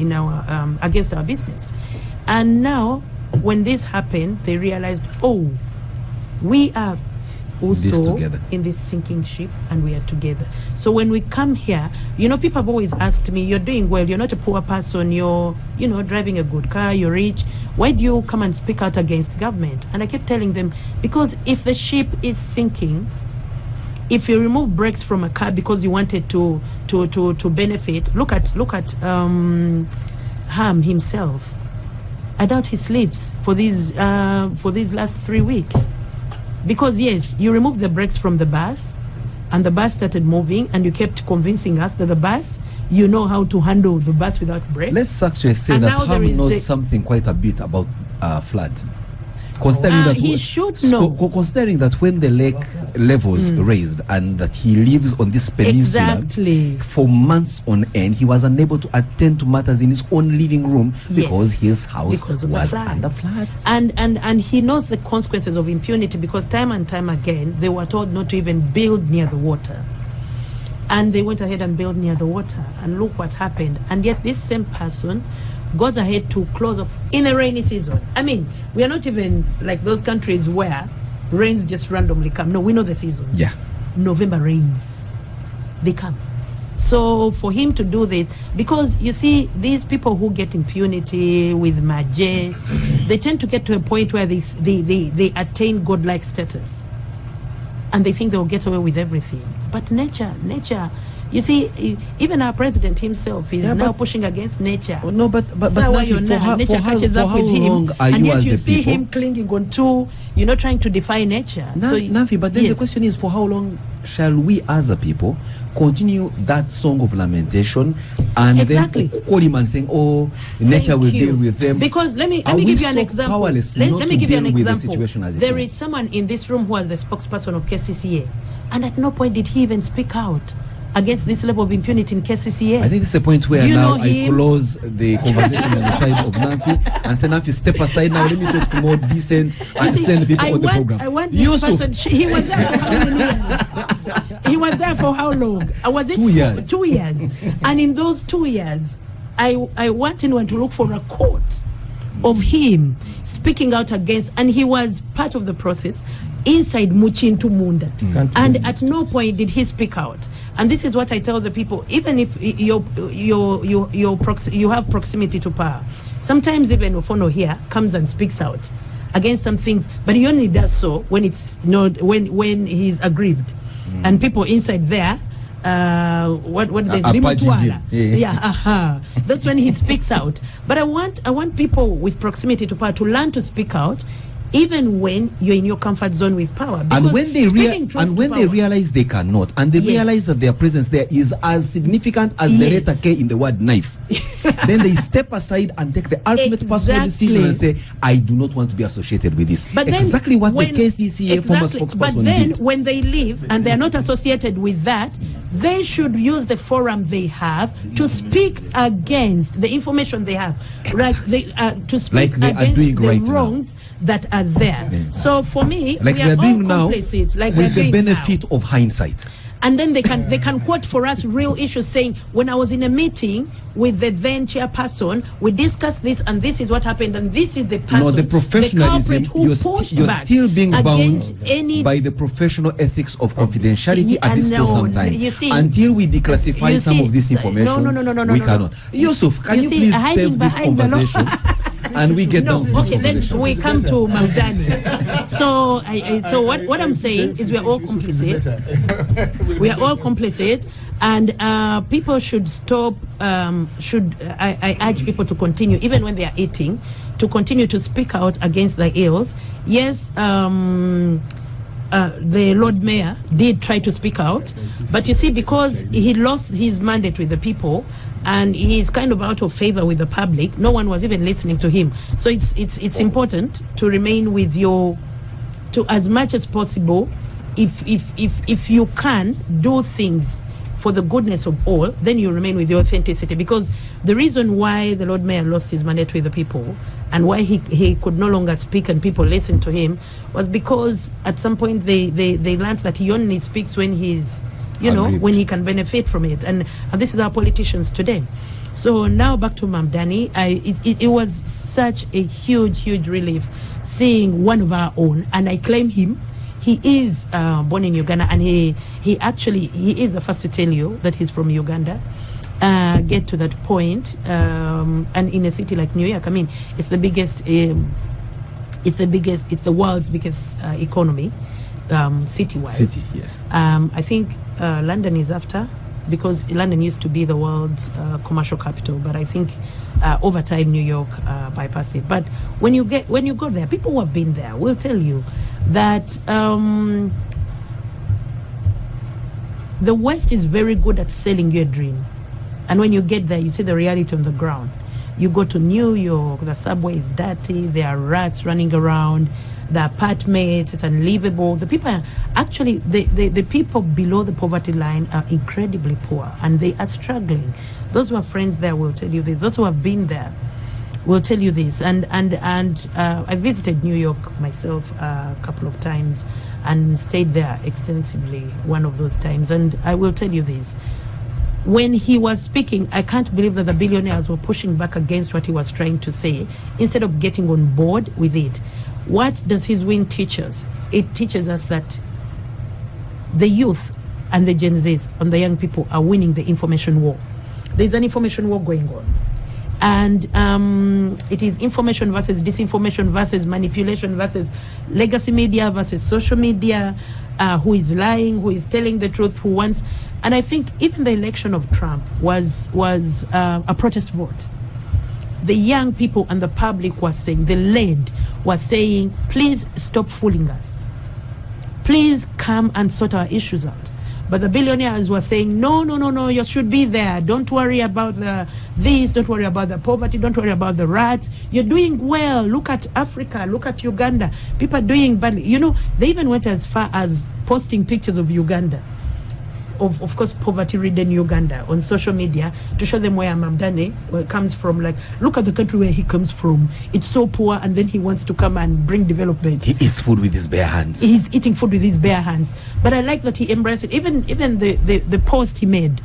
against our business. And now, when this happened, they realized, oh, we are also in this sinking ship, and we are together. So when we come here, people have always asked me, you're doing well, you're not a poor person, you're driving a good car, you're rich, why do you come and speak out against government? And I kept telling them, because if the ship is sinking, if you remove brakes from a car because you wanted to benefit, look at Ham himself. I doubt he sleeps for these last 3 weeks. Because yes, you removed the brakes from the bus, and the bus started moving, and you kept convincing us that the bus, you know how to handle the bus without brakes. Let's actually say that Ham knows something quite a bit about flood. Considering that he should know. Considering that when the lake levels raised, and that he lives on this peninsula for months on end, he was unable to attend to matters in his own living room because his house was under floods. And he knows the consequences of impunity, because time and time again they were told not to even build near the water. And they went ahead and built near the water, and look what happened. And yet this same person goes ahead to close up in the rainy season. I mean, we are not even like those countries where rains just randomly come. No, we know the seasons. Yeah. November rains, they come. So for him to do this, because you see, these people who get impunity with Maje, they tend to get to a point where they attain godlike status, and they think they'll get away with everything. But nature, you see, even our president himself is now pushing against nature. Oh, no, but nature catches up with him, and yet you see him clinging on to, trying to defy nature. Nafi, but then the question is, for how long shall we as a people continue that song of lamentation and then call him and saying, oh, nature will deal with them? Because let me give you an example. Let me give you an example. There is someone in this room who was the spokesperson of KCCA, and at no point did he even speak out against this level of impunity in KCCA. I think this is a point where now I close the conversation on the side of Nafi and say, Nafi, step aside now. Let me talk to more decent and send people on the program. I want this person. He was there for how many years? He was there for how long? Was it 2 years? 2 years. And in those 2 years, I want anyone to look for a court of him speaking out against, and he was part of the process inside Muchintu Munda. And at no point did he speak out. And this is what I tell the people, even if you have proximity to power, sometimes even Ofono here comes and speaks out against some things, but he only does so when it's not when he's aggrieved. And people inside there, what there's that's when he speaks out. But I want people with proximity to power to learn to speak out, even when you're in your comfort zone with power. And when they realize they cannot, and they realize that their presence there is as significant as the letter K in the word knife, then they step aside and take the ultimate personal decision and say, I do not want to be associated with this. But exactly what the KCCA former spokesperson But then did. when they leave and they're not associated with that, they should use the forum they have to speak against the information they have, right? To speak against the wrongs that are there. So for me, like we are doing all now, complicit, like with the doing benefit now. of hindsight. And then they can quote for us real issues, saying, when I was in a meeting with the then chairperson, we discussed this and this is what happened and this is the person, No, the professionalism, you're still being bound by the professional ethics of confidentiality at this point time. Until we declassify some of this information, we cannot. Yusuf, can you please save this conversation? And we get down to this conversation. Then we come to Mamdani. So what I'm saying is we are all complicit. We are all complicit, and people should stop. I urge people to continue, even when they are eating, to continue to speak out against the ills. Yes, the Lord Mayor did try to speak out, but you see, because he lost his mandate with the people, and he's kind of out of favor with the public, no one was even listening to him. So it's important to remain with to as much as possible, if you can do things for the goodness of all, then you remain with your authenticity. Because the reason why the Lord Mayor lost his mandate with the people and why he could no longer speak and people listen to him was because at some point they learned that he only speaks when he's when he can benefit from it, and this is our politicians today. So now back to Mamdani. It was such a huge relief seeing one of our own, and I claim him. He is born in Uganda, and he is the first to tell you that he's from Uganda. Get to that point, and in a city like New York, I mean, it's the world's biggest economy. City-wise. City, yes. I think London is after, because London used to be the world's commercial capital, but I think over time New York bypassed it. But when you go there, people who have been there will tell you that the West is very good at selling you a dream, and when you get there, you see the reality on the ground. You go to New York, the subway is dirty, there are rats running around, the apartments, it's unlivable. The people are actually, the people below the poverty line are incredibly poor, and they are struggling. Those who are friends there will tell you this. Those who have been there will tell you this. And I visited New York myself a couple of times and stayed there extensively one of those times. And I will tell you this. When he was speaking, I can't believe that the billionaires were pushing back against what he was trying to say instead of getting on board with it. What does his win teach us? It teaches us that the youth and the Gen Zs and the young people are winning the information war. There's an information war going on. And it is information versus disinformation versus manipulation versus legacy media versus social media, who is lying, who is telling the truth, who wants. And I think even the election of Trump was a protest vote. The young people and the public was saying, the led was saying, please stop fooling us. Please come and sort our issues out. But the billionaires were saying, no, you should be there. Don't worry about this. Don't worry about the poverty. Don't worry about the rats. You're doing well. Look at Africa. Look at Uganda. People are doing badly. You know, they even went as far as posting pictures of Uganda, of course, poverty-ridden Uganda on social media to show them where Mamdani comes from. Like, look at the country where he comes from. It's so poor, and then he wants to come and bring development. He eats food with his bare hands. He's eating food with his bare hands. But I like that he embraced it. Even the post he made,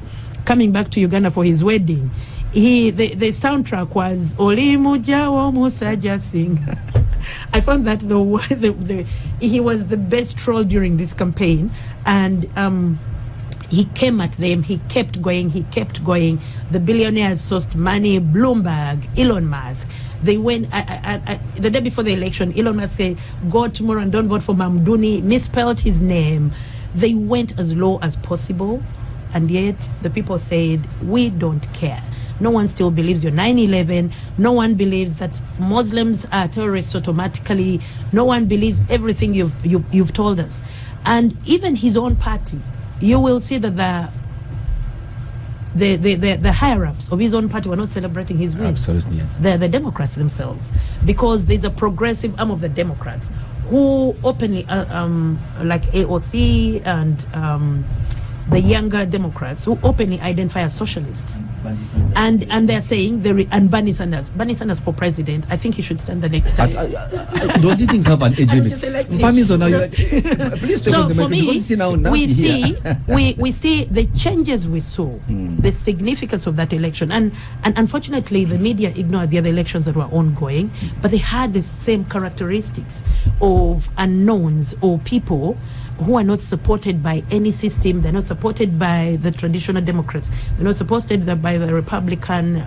coming back to Uganda for his wedding, the soundtrack was Oli Mujawo Musaja Singh. I found that he was the best troll during this campaign, and he came at them. He kept going. The billionaires sourced money. Bloomberg, Elon Musk. They went the day before the election. Elon Musk said, "Go tomorrow and don't vote for Mamduni." Misspelled his name. They went as low as possible, and yet the people said, "We don't care." No one still believes your 9/11. No one believes that Muslims are terrorists automatically. No one believes everything you've told us. And even his own party, you will see that the higher-ups of his own party were not celebrating his win. Absolutely, yeah. The Democrats themselves, because there's a progressive arm of the Democrats who openly, like AOC and the younger Democrats, who openly identify as socialists, and they're saying and Bernie Sanders for president. I think he should stand the next time. Don't these things have an age limit? Please take So on the for mic, me, now we see the changes we saw, the significance of that election, and unfortunately the media ignored the other elections that were ongoing, but they had the same characteristics of unknowns or people who are not supported by any system. They're not supported by the traditional Democrats. They're not supported by the Republican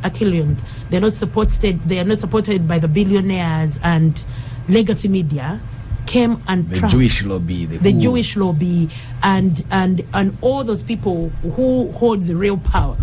affiliate. They are not supported by the billionaires and legacy media. Came and the Jewish lobby, the Jewish lobby, and all those people who hold the real power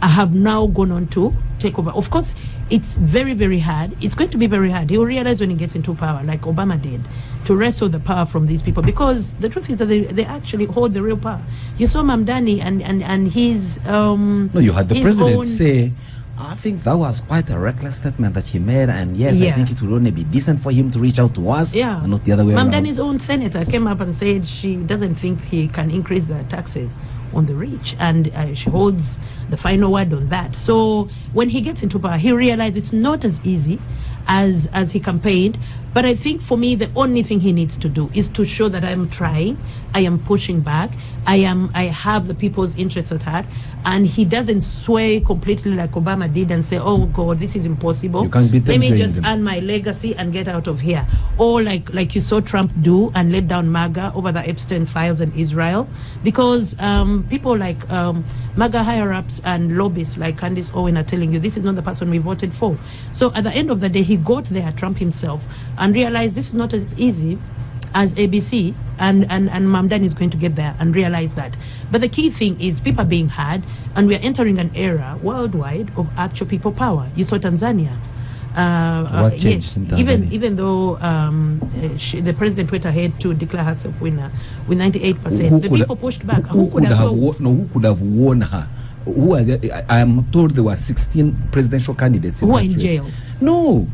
have now gone on to take over. Of course, it's very, very hard. It's going to be very hard. He will realize when he gets into power, like Obama did, to wrestle the power from these people, because the truth is that they actually hold the real power. You saw Mamdani and his no, you had the president say, I think that was quite a reckless statement that he made, and yes, I think it will only be decent for him to reach out to us, and not the other way around. Mamdani's own senator came up and said she doesn't think he can increase the taxes on the rich, and she holds the final word on that. So when he gets into power, he realized it's not as easy as he campaigned. But I think for me, the only thing he needs to do is to show that I am trying, I am pushing back, I have the people's interests at heart, and he doesn't sway completely like Obama did and say, "Oh God, this is impossible. You can't beat them, let me just earn my legacy and get out of here." Or like you saw Trump do and let down MAGA over the Epstein files in Israel, because people like MAGA higher-ups and lobbyists like Candace Owen are telling you this is not the person we voted for. So at the end of the day, he got there, Trump himself, and realized this is not as easy as ABC, and Mamdani is going to get there and realize that. But the key thing is people are being heard, and we are entering an era worldwide of actual people power. You saw Tanzania. What changed in Tanzania? Even though the president went ahead to declare herself winner with 98%, the people pushed back. Who could have won her? I am told there were 16 presidential candidates who are in jail. No.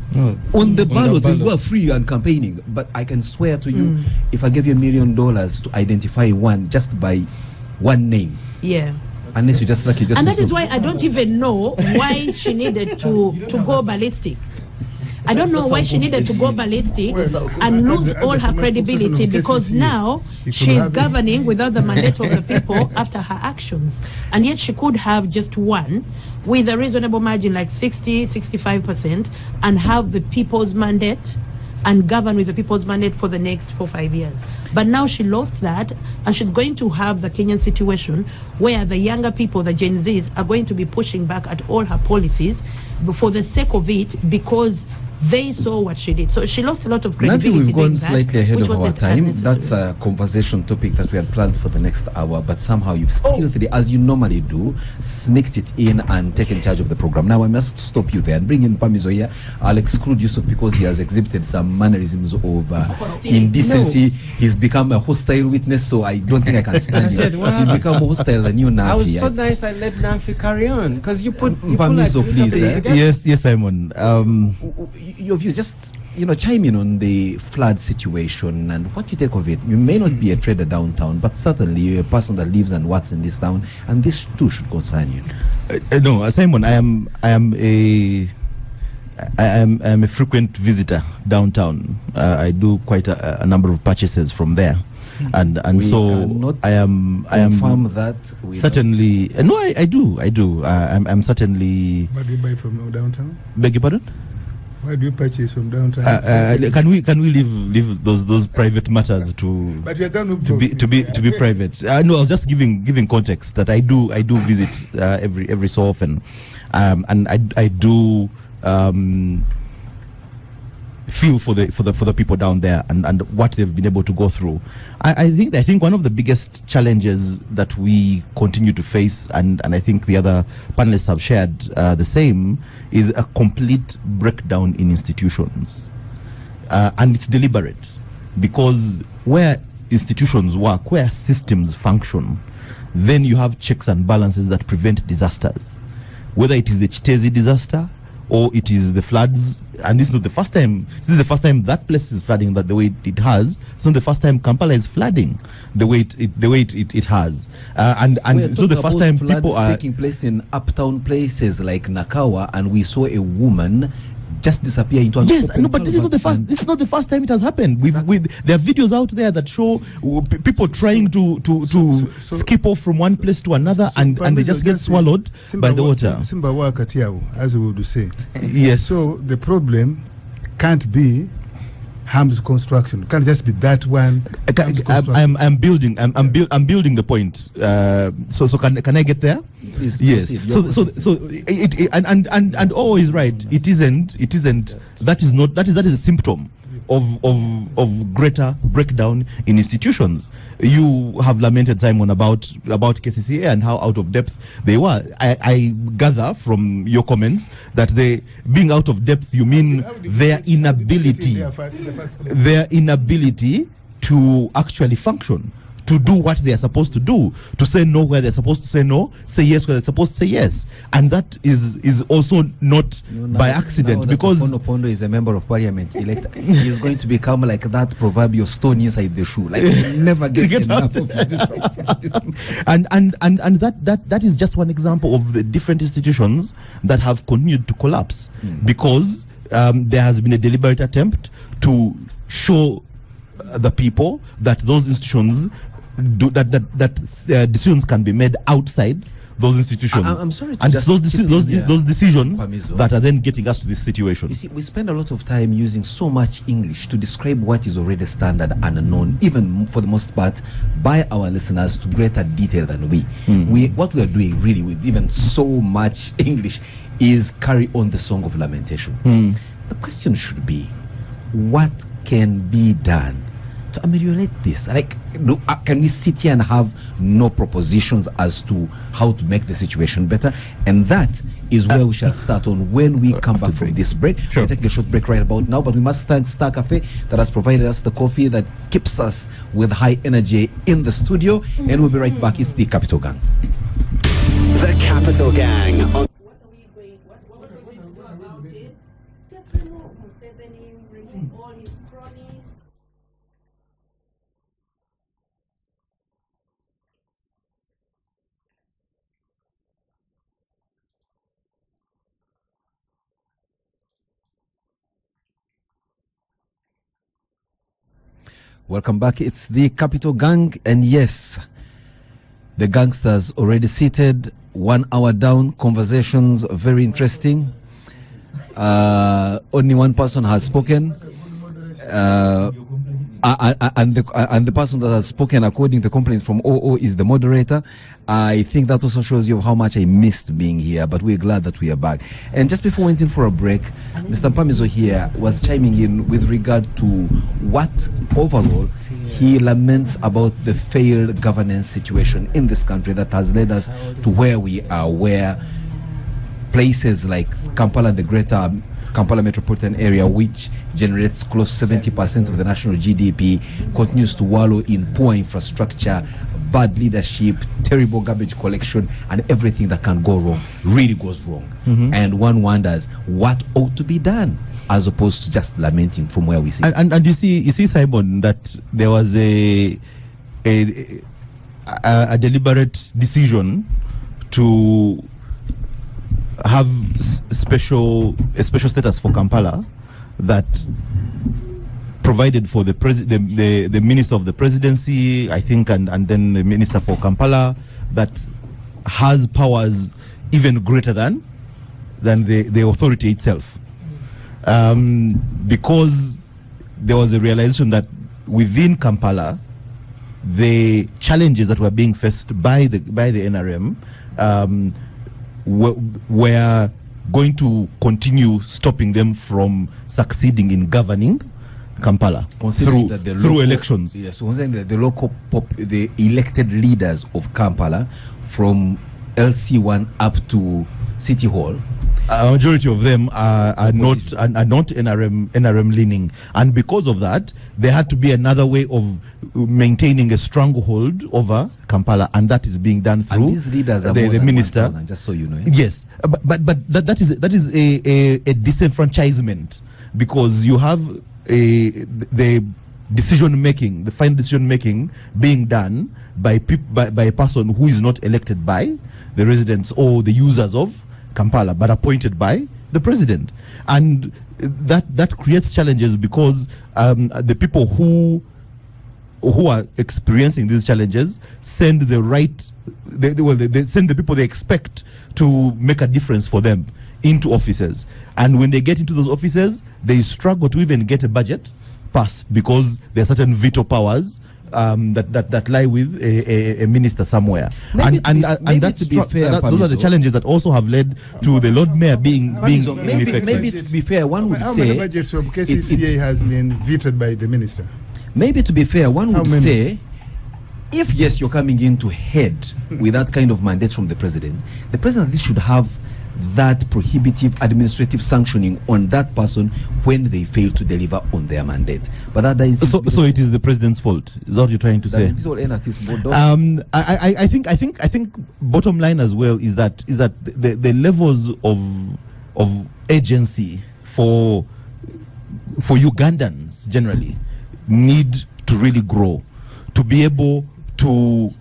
On the ballot they were free and campaigning. But I can swear to you, if I gave you $1 million to identify one just by one name, unless you just and that is why I don't even know why she needed to go ballistic. I don't know why she needed to go ballistic and lose all her credibility, because now she's governing without the mandate of the people after her actions. And yet she could have just won with a reasonable margin, like 60-65%, and have the people's mandate and govern with the people's mandate for the next 4-5 years. But now she lost that, and she's going to have the Kenyan situation where the younger people, the Gen Zs, are going to be pushing back at all her policies for the sake of it, because they saw what she did. So she lost a lot of credibility. Maybe we've gone slightly ahead of our time. That's a conversation topic that we had planned for the next hour, but somehow you've stealthily, as you normally do, sneaked it in and taken charge of the program. Now I must stop you there and bring in Pamizo here. I'll exclude Yusuf because he has exhibited some mannerisms of indecency. He's become a hostile witness, so I don't think I can stand him. He's become hostile than you, Nafi. I was so nice I let Nafi carry on, because you put Pamizo, please. Yes, Simon. Your views, just chime in on the flood situation and what you take of it. You may not be a trader downtown, but certainly you're a person that lives and works in this town, and this too should concern you. No, Simon, I am a frequent visitor downtown. I do quite a number of purchases from there. We so cannot I am confirm that. certainly no, I do. I'm certainly. Where do you buy from downtown? Beg your pardon? Where do you purchase from downtown? Can we leave those private matters to But you're done with to be private? No, I was just giving context that I do visit every so often, and I do feel for the people down there and what they've been able to go through. I think one of the biggest challenges that we continue to face, and I think the other panelists have shared the same, is a complete breakdown in institutions, and it's deliberate, because where institutions work, where systems function, then you have checks and balances that prevent disasters, whether it is the Chitezi disaster or it is the floods. And this is not the first time. This is the first time that place is flooding that the way it has. It's not the first time Kampala is flooding the way it has. And so the first time people are taking place in uptown places like Nakawa, and we saw a woman just disappear into but this is not the first. This is not the first time it has happened. There are videos out there that show people trying to skip off from one place to another, and they just get swallowed by the water. Simba Katiabu, as we would say. Yes. So the problem can't be Ham's construction. It can't just be that one. I'm building the point. So can I get there? Please yes. proceed. So and O is right. It isn't. That is a symptom of greater breakdown in institutions. You have lamented, Simon, about KCCA and how out of depth they were. I gather from your comments that they being out of depth, you mean their inability to actually function, to do what they are supposed to do, to say no where they're supposed to say no, say yes where they're supposed to say yes. And that is also not by accident, because Pondo is a member of parliament elect. He's going to become like that proverbial stone inside the shoe. Like he'll never get enough of this. and that is just one example of the different institutions that have continued to collapse, because there has been a deliberate attempt to show the people that those institutions decisions can be made outside those institutions. I'm sorry to and just those chip in those decisions Pamizo, that are then getting us to this situation. You see, we spend a lot of time using so much English to describe what is already standard and known, even for the most part, by our listeners to greater detail than we. What we are doing really with even so much English is carry on the song of lamentation. The question should be, what can be done to ameliorate this? Like, can we sit here and have no propositions as to how to make the situation better? And that is where we shall start on when we come back from this break. Sure. We're taking a short break right about now, but we must thank Star Cafe that has provided us the coffee that keeps us with high energy in the studio. And we'll be right back. It's the Capital Gang. The Capital Gang. What are we going to do about it? Just remove Museveni, remove all his cronies. Welcome back. It's the Capital Gang, and yes, the gangsters already seated, 1 hour down, conversations very interesting. Only one person has spoken, and the person that has spoken according to complaints from OO is the moderator. I think that also shows you how much I missed being here, but we're glad that we are back. And just before we went in for a break, Mr. Mpamizo here was chiming in with regard to what overall he laments about the failed governance situation in this country that has led us to where we are, where places like Kampala, the greater Kampala metropolitan area, which generates close to 70% of the national GDP, continues to wallow in poor infrastructure, bad leadership, terrible garbage collection, and everything that can go wrong really goes wrong. And one wonders what ought to be done, as opposed to just lamenting from where we sit. And you see, Simon, that there was a deliberate decision to have a special status for Kampala that provided for the the minister of the presidency, I think, and then the minister for Kampala, that has powers even greater than the authority itself, because there was a realization that within Kampala, the challenges that were being faced by the NRM were going to continue stopping them from succeeding in governing Kampala through elections. Yes, so considering that the elected leaders of Kampala, from LC1 up to City Hall, a majority of them are not NRM leaning, and because of that, there had to be another way of maintaining a stronghold over Kampala, and that is being done through these leaders are the minister. 1,000, just so you know. Yes, but that is a disenfranchisement, because you have the decision making, the final decision making, being done by a person who is not elected by the residents or the users of Kampala, but appointed by the president, and that creates challenges, because the people who are experiencing these challenges send they send the people they expect to make a difference for them into offices, and when they get into those offices, they struggle to even get a budget passed, because there are certain veto powers that lie with a minister somewhere. Those are the challenges that also have led to the Lord Mayor being ineffective. Maybe to be fair, one would How say many budgets from KCCA has been vetoed by the minister? Maybe to be fair, one would say, if yes, you're coming in to head with that kind of mandate from the president at least should have that prohibitive administrative sanctioning on that person when they fail to deliver on their mandate. But that is so it is the president's fault. Is that what you're trying to say? I think bottom line as well is that the levels of agency for Ugandans generally need to really grow, to be able to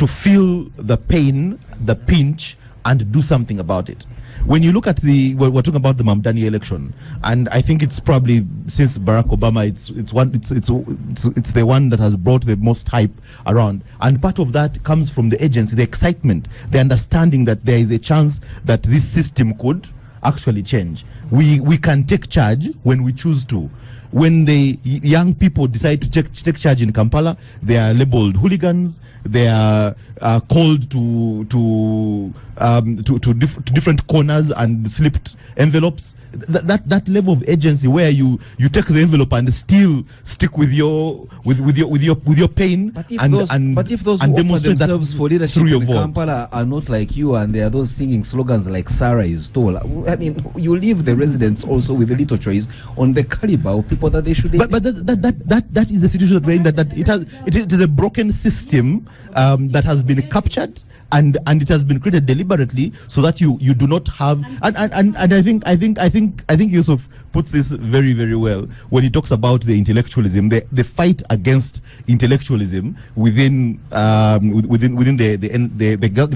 feel the pain, the pinch, and do something about it. When you look at we're talking about the Mamdani election, and I think it's probably, since Barack Obama, it's the one that has brought the most hype around, and part of that comes from the agency, the excitement, the understanding that there is a chance that this system could actually change. We can take charge when we choose to. When the young people decide to take charge in Kampala, they are labeled hooligans. They are called to different corners and slipped envelopes. That level of agency, where you take the envelope and still stick with your pain, but if those who demonstrate themselves for leadership in Kampala are not like you, and they are those singing slogans like "Sarah is tall," I mean, you leave the residents also with a little choice on the caliber of people that they should. But that is the situation that we're in. That it is a broken system that has been captured, and it has been created deliberately so that you do not have. And I think Yusuf puts this very, very well when he talks about the intellectualism, the fight against intellectualism within the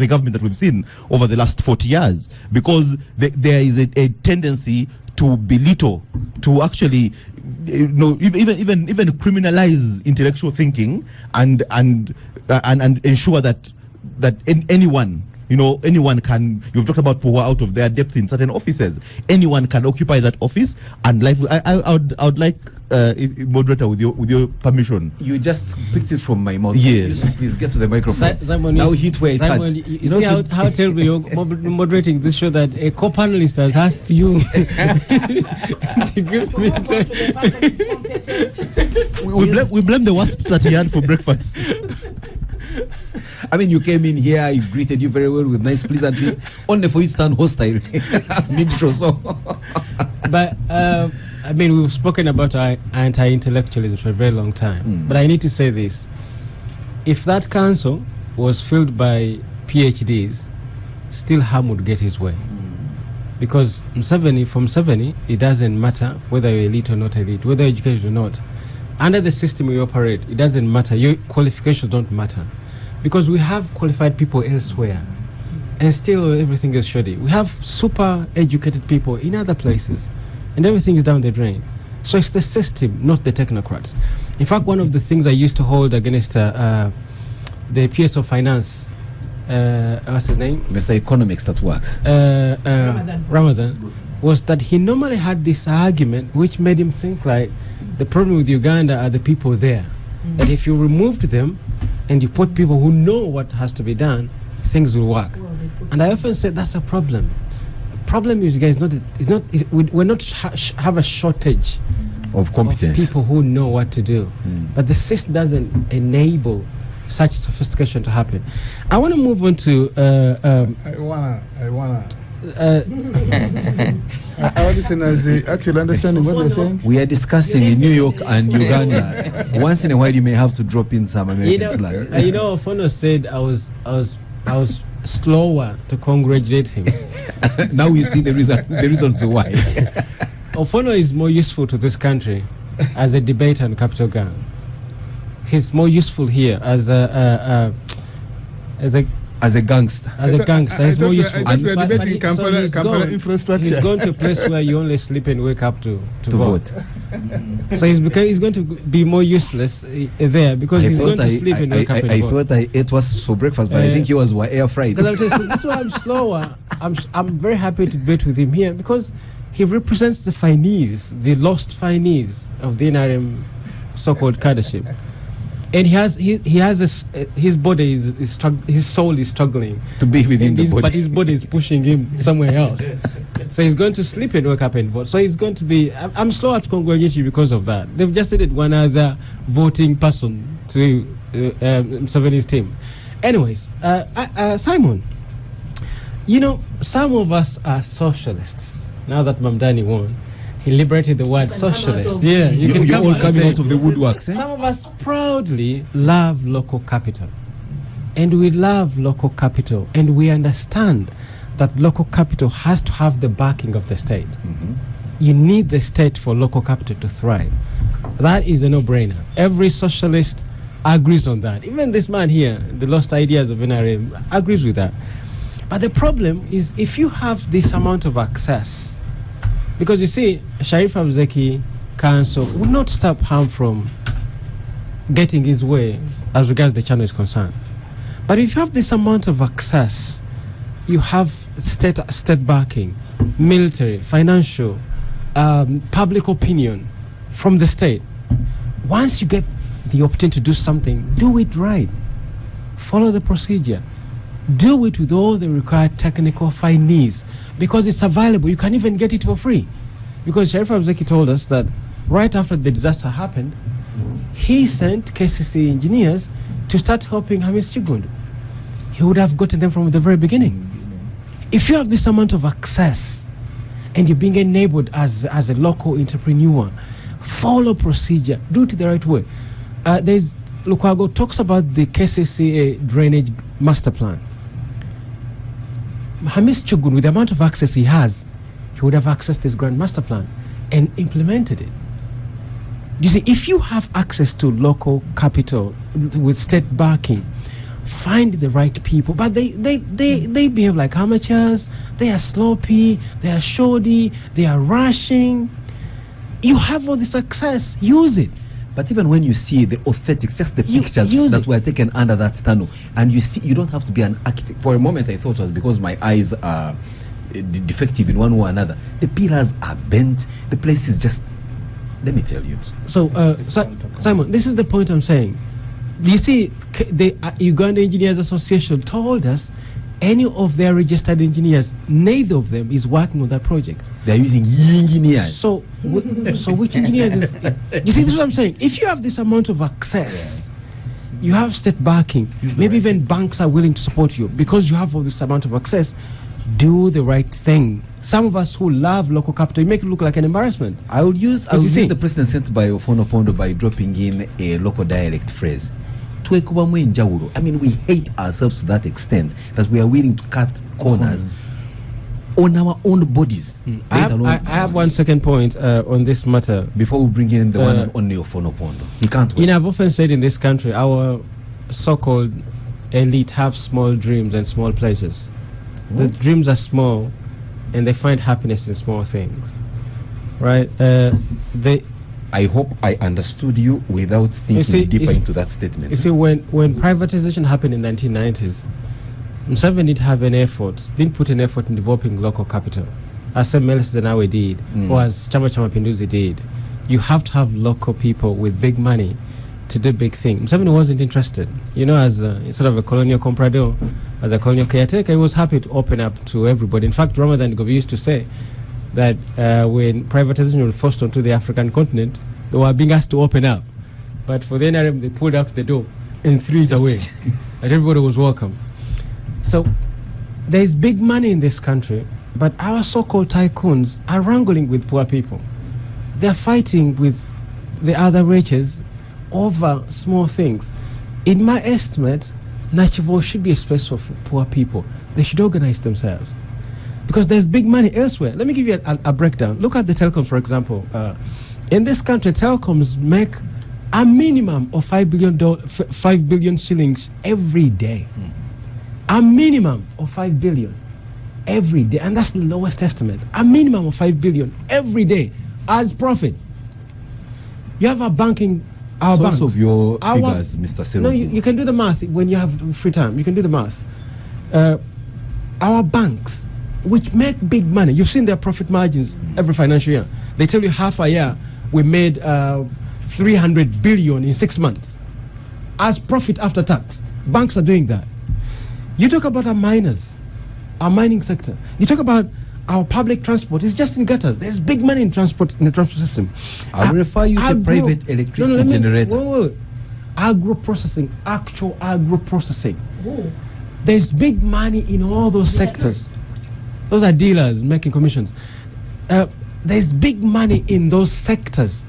government that we've seen over the last 40 years, because there is a tendency to belittle, to actually, even criminalize intellectual thinking, and ensure that anyone can. You've talked about people out of their depth in certain offices. Anyone can occupy that office, and life. I would like, moderator, with your permission. You just picked it from my mouth. Yes. Please get to the microphone. Simon, now hit where it hurts. You see how terrible you're moderating this show, that a co-panelist has asked you to give me we blame the wasps that he had for breakfast. I mean, you came in here, I greeted you very well with nice pleasantries, only for you to stand hostile mid-show. So, but I mean, we've spoken about anti-intellectualism for a very long time. But I need to say this: if that council was filled by PhDs, still Ham would get his way. Because from Museveni, it doesn't matter whether you're elite or not elite, whether you're educated or not. Under the system we operate, it doesn't matter. Your qualifications don't matter. Because we have qualified people elsewhere, and still everything is shoddy. We have super educated people in other places, and everything is down the drain. So it's the system, not the technocrats. In fact, one of the things I used to hold against the PS of Finance, what's his name? Mr. Economics that works. Ramadan, was that he normally had this argument which made him think like the problem with Uganda are the people there. That if you removed them and you put people who know what has to be done, things will work. And I often say that's a problem. The problem is, guys, we're not have a shortage Of competence. of people who know what to do. But the system doesn't enable such sophistication to happen. I want to move on to I wanna. Our listeners actually understanding what they're saying. We are discussing in New York and Uganda. Once in a while, you may have to drop in some American slang. Fono said I was slower to congratulate him. Now we see the reasons why. Ofono is more useful to this country as a debater on capital gang. He's more useful here as a gangster. He's more useful. I thought we are debating he's Kampala infrastructure. He's gone to a place where you only sleep and wake up to vote. vote. So he's going to be more useless there because he's going to sleep and wake up and vote. I thought I ate was for breakfast, but I think he was air fried. Because that's why I'm slower. I'm very happy to debate with him here because he represents the finese, the lost finese of the NRM so-called cadreship. And he has this, his body is his soul is struggling to be within the body. But his body is pushing him somewhere else. So he's going to sleep and wake up and vote. So he's going to be, I'm slow at congratulate you because of that. They've just added one other voting person to Museveni's team. Anyways, Simon, some of us are socialists. Now that Mamdani won, he liberated the word socialist. Yeah, you're all coming out of the woodworks. Some of us proudly love local capital. And we love local capital. And we understand that local capital has to have the backing of the state. Mm-hmm. You need the state for local capital to thrive. That is a no-brainer. Every socialist agrees on that. Even this man here, the lost ideas of NRM, agrees with that. But the problem is if you have this amount of access, because you see, Sharif Abzeki Council would not stop him from getting his way as regards the channel is concerned. But if you have this amount of access, you have state backing, military, financial, public opinion from the state. Once you get the opportunity to do something, do it right. Follow the procedure. Do it with all the required technical finesse because it's available. You can even get it for free. Because Sharif Abzeki told us that right after the disaster happened, he sent KCC engineers to start helping Hamis Chigundu. He would have gotten them from the very beginning. If you have this amount of access and you're being enabled as a local entrepreneur, follow procedure, do it the right way. Lukwago talks about the KCCA drainage master plan. Hamis Chigundu, with the amount of access he has, he would have accessed this grand master plan and implemented it. You see, if you have access to local capital with state backing, find the right people. But they behave like amateurs. They are sloppy. They are shoddy. They are rushing. You have all the success. Use it. But even when you see the authentics, just the pictures that were taken under that tunnel, and you see, you don't have to be an architect. For a moment, I thought it was because my eyes are defective in one way or another. The pillars are bent. The place is just, let me tell you. So, Simon, this is the point I'm saying. You see, the Uganda Engineers Association told us any of their registered engineers, neither of them is working on that project. They're using engineers. So which engineers is... You see, this is what I'm saying. If you have this amount of access, you have state backing, maybe even banks are willing to support you because you have all this amount of access, do the right thing. Some of us who love local capital, you make it look like an embarrassment. I would use the precedent sent by Ofono Pondo by dropping in a local dialect phrase. I mean, we hate ourselves to that extent that we are willing to cut corners on our own bodies. I have 1 second point on this matter. Before we bring in the one and only Ofono Pondo. He can't wait. I've often said in this country, our so-called elite have small dreams and small pleasures. The dreams are small and they find happiness in small things. right? I hope I understood you without thinking deeper into that statement. You see, when privatization happened in 1990s, Museveni didn't have any efforts, didn't put an effort in developing local capital, as MLS Zenawe did, or as Chama Cha Mapinduzi did. You have to have local people with big money to do big things. Museveni wasn't interested. You know, as sort of a colonial comprador, as a colonial caretaker, he was happy to open up to everybody. In fact, Ramadan Gobi used to say that when privatization was forced onto the African continent, they were being asked to open up. But for the NRM, they pulled out the door and threw it away. And everybody was welcome. So there's big money in this country, but our so-called tycoons are wrangling with poor people. They're fighting with the other riches over small things. In my estimate, Nachivo should be a space for poor people. They should organize themselves, because there's big money elsewhere. Let me give you a breakdown. Look at the telecoms, for example. In this country, telecoms make a minimum of $5 billion shillings every day. A minimum of 5 billion every day, and that's the lowest estimate. A minimum of 5 billion every day as profit. You have our banking, our source banks, of your figures, Mr. Cyril. No, you can do the math when you have free time. You can do the math. Our banks, which make big money, you've seen their profit margins every financial year. They tell you half a year we made 300 billion in 6 months as profit after tax. Banks are doing that. You talk about our miners, our mining sector. You talk about our public transport. It's just in gutters. There's big money in transport, in the transport system. I'll refer you to private electricity generator. Agro-processing, actual agro-processing. There's big money in all those sectors. Those are dealers making commissions. There's big money in those sectors.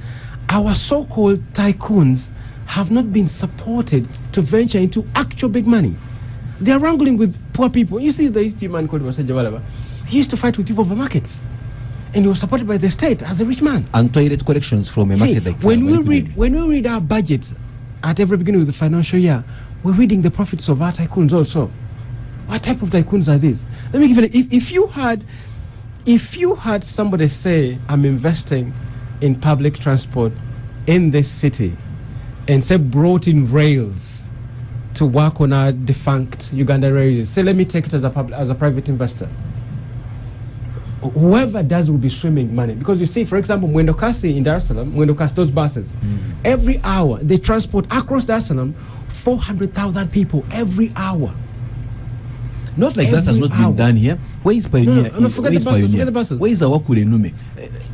Our so-called tycoons have not been supported to venture into actual big money. They are wrangling with poor people. You see, the history man called Masaja Walaba. He used to fight with people over markets, and he was supported by the state as a rich man. And toilet collections from a market like when we read our budget at every beginning of the financial year, we're reading the profits of our tycoons also. What type of tycoons are these? Let me give you. If you had somebody say, "I'm investing in public transport in this city," and say brought in rails to work on our defunct Uganda railways, say, let me take it as a private investor. Whoever does will be swimming money. Because you see, for example, Mwendokasi in Dar es Salaam, those buses, every hour they transport across Dar es Salaam 400,000 people every hour. Not like that has not been done here. Where is Pioneer? No, forget the buses. Where is Awakure Nume?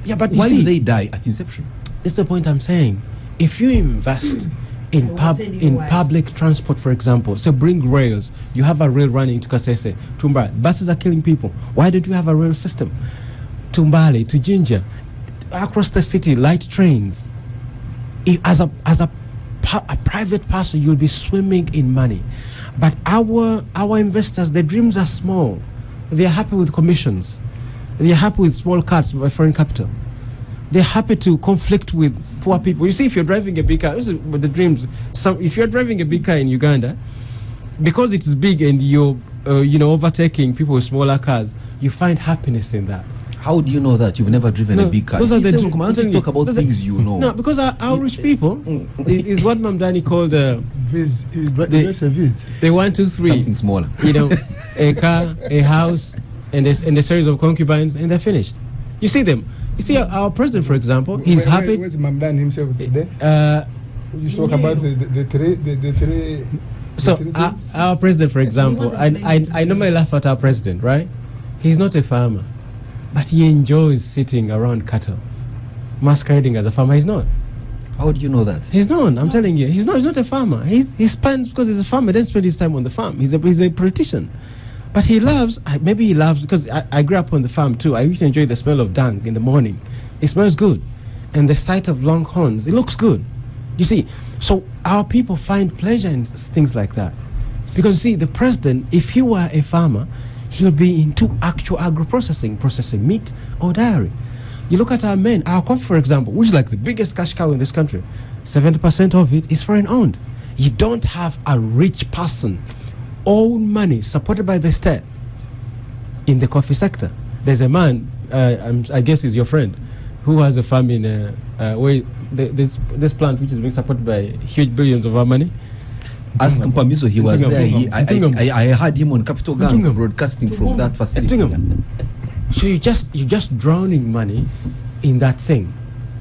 Yeah, but why did they die at inception? It's the point I'm saying. If you invest in public transport, for example, so bring rails. You have a rail running to Kasese, Tumba. Buses are killing people. Why don't you have a rail system? Tumbali to Jinja, across the city, light trains. As a private person, you'll be swimming in money. But our investors, their dreams are small. They are happy with commissions. They are happy with small cuts by foreign capital. They're happy to conflict with poor people. You see, if you're driving a big car, this is the dreams. If you're driving a big car in Uganda, because it is big and you're overtaking people with smaller cars, you find happiness in that. How do you know that? You've never driven a big car. Those are the talk about things you know. No, because our rich people is what Mamdani called Viz. The 1, 2, 3. Something smaller. A car, a house, and a series of concubines, and they're finished. You see them. You see our president, for example, he's happy. Where's Mamdan himself today? You talk about the three. So our president, for example, I normally laugh at our president, right? He's not a farmer, but he enjoys sitting around cattle, masquerading as a farmer. He's not. How do you know that? He's not. I'm telling you, he's not a farmer. He spends, because he's a farmer, doesn't spend his time on the farm. He's a politician. But he loves, because I grew up on the farm too. I used to enjoy the smell of dung in the morning. It smells good. And the sight of longhorns, it looks good. You see, so our people find pleasure in things like that. Because see, the president, if he were a farmer, he'll be into actual agro-processing, processing meat or dairy. You look at our men, our coffee, for example, which is like the biggest cash cow in this country, 70% of it is foreign owned. You don't have a rich person own money supported by the state in the coffee sector. There's a man, I guess he's your friend, who has a farm in where this plant which is being supported by huge billions of our money. Ask Mpamiso, he was there. I heard him on Capital Gang broadcasting from that facility. So you're just drowning money in that thing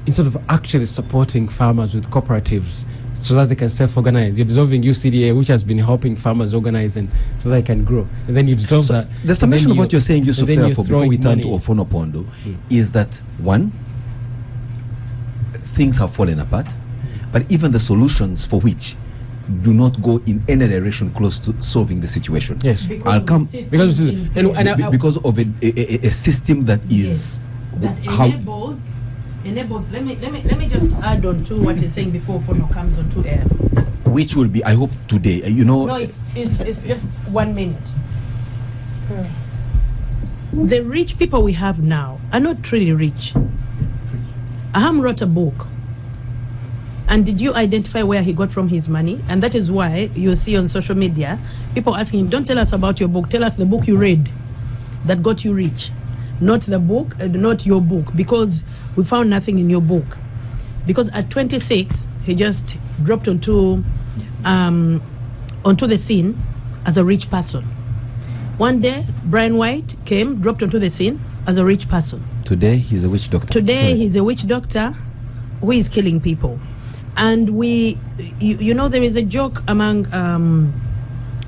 instead of actually supporting farmers with cooperatives so that they can self-organize. You're dissolving UCDA, which has been helping farmers organize and so that they can grow. And then you dissolve that. The summation of what you're saying, Yusuf, before we turn to Ofonopondo, is that one, things have fallen apart, but even the solutions for which do not go in any direction close to solving the situation. Yes. Because of a system that is enables. Let me just add on to what you're saying before Fono comes on to air. Which will be, I hope, today. No, it's just 1 minute. The rich people we have now are not really rich. Aham wrote a book. And did you identify where he got from his money? And that is why you see on social media people asking him, don't tell us about your book, tell us the book you read that got you rich. Not the book, not your book, because we found nothing in your book. Because at 26, he just dropped onto the scene as a rich person. One day, Brian White came, dropped onto the scene as a rich person. Today, he's a witch doctor. He's a witch doctor who is killing people. And you know, there is a joke among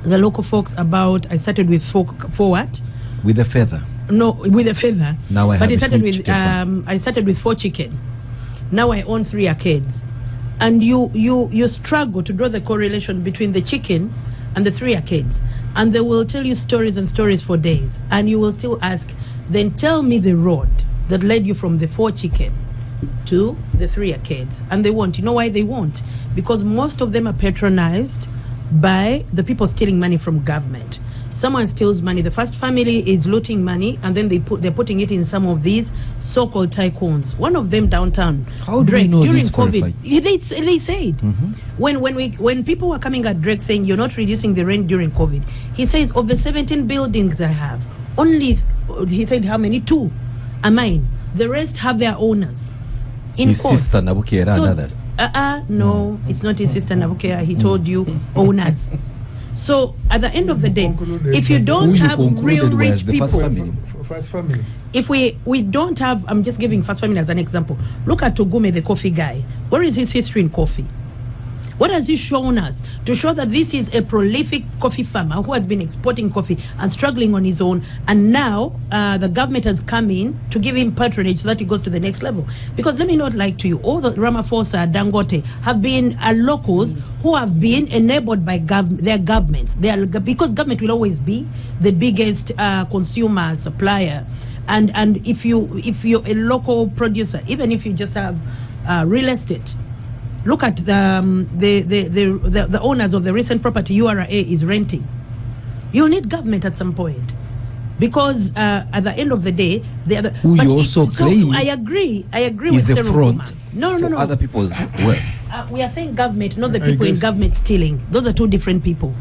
the local folks about, I started with four what? With a feather. No, with a feather. Now I started with 4 chicken. Now I own 3 arcades. And you struggle to draw the correlation between the chicken and the 3 arcades. And they will tell you stories and stories for days. And you will still ask, then tell me the road that led you from the 4 chicken to the 3 arcades. And they won't. You know why they won't? Because most of them are patronized by the people stealing money from government. Someone steals money, the first family is looting money, and then they're putting it in some of these so-called tycoons. One of them downtown, how do Drake, we know during this COVID, they said when people were coming at Drake saying you're not reducing the rent during COVID, he says of the 17 buildings I have, only he said how many? 2 are mine. The rest have their owners. In his sister Nabukera and others. No, it's not his sister Nabukera. He told you owners. So at the end of the day, if you don't have real rich people, first family. If we don't have, I'm just giving first family as an example. Look at Togume, the coffee guy. Where is his history in coffee? What has he shown us to show that this is a prolific coffee farmer who has been exporting coffee and struggling on his own, and now the government has come in to give him patronage so that he goes to the next level? Because let me not lie to you, all the Ramaphosa, Dangote have been locals who have been enabled by their governments. Because government will always be the biggest consumer, supplier. And if you're a local producer, even if you just have real estate, look at the owners of the recent property URA is renting. You'll need government at some point, because at the end of the day, they are the, who you also claim. I agree is with a front. No. Other people's work. We are saying government, not the people in government stealing. Those are 2 different people.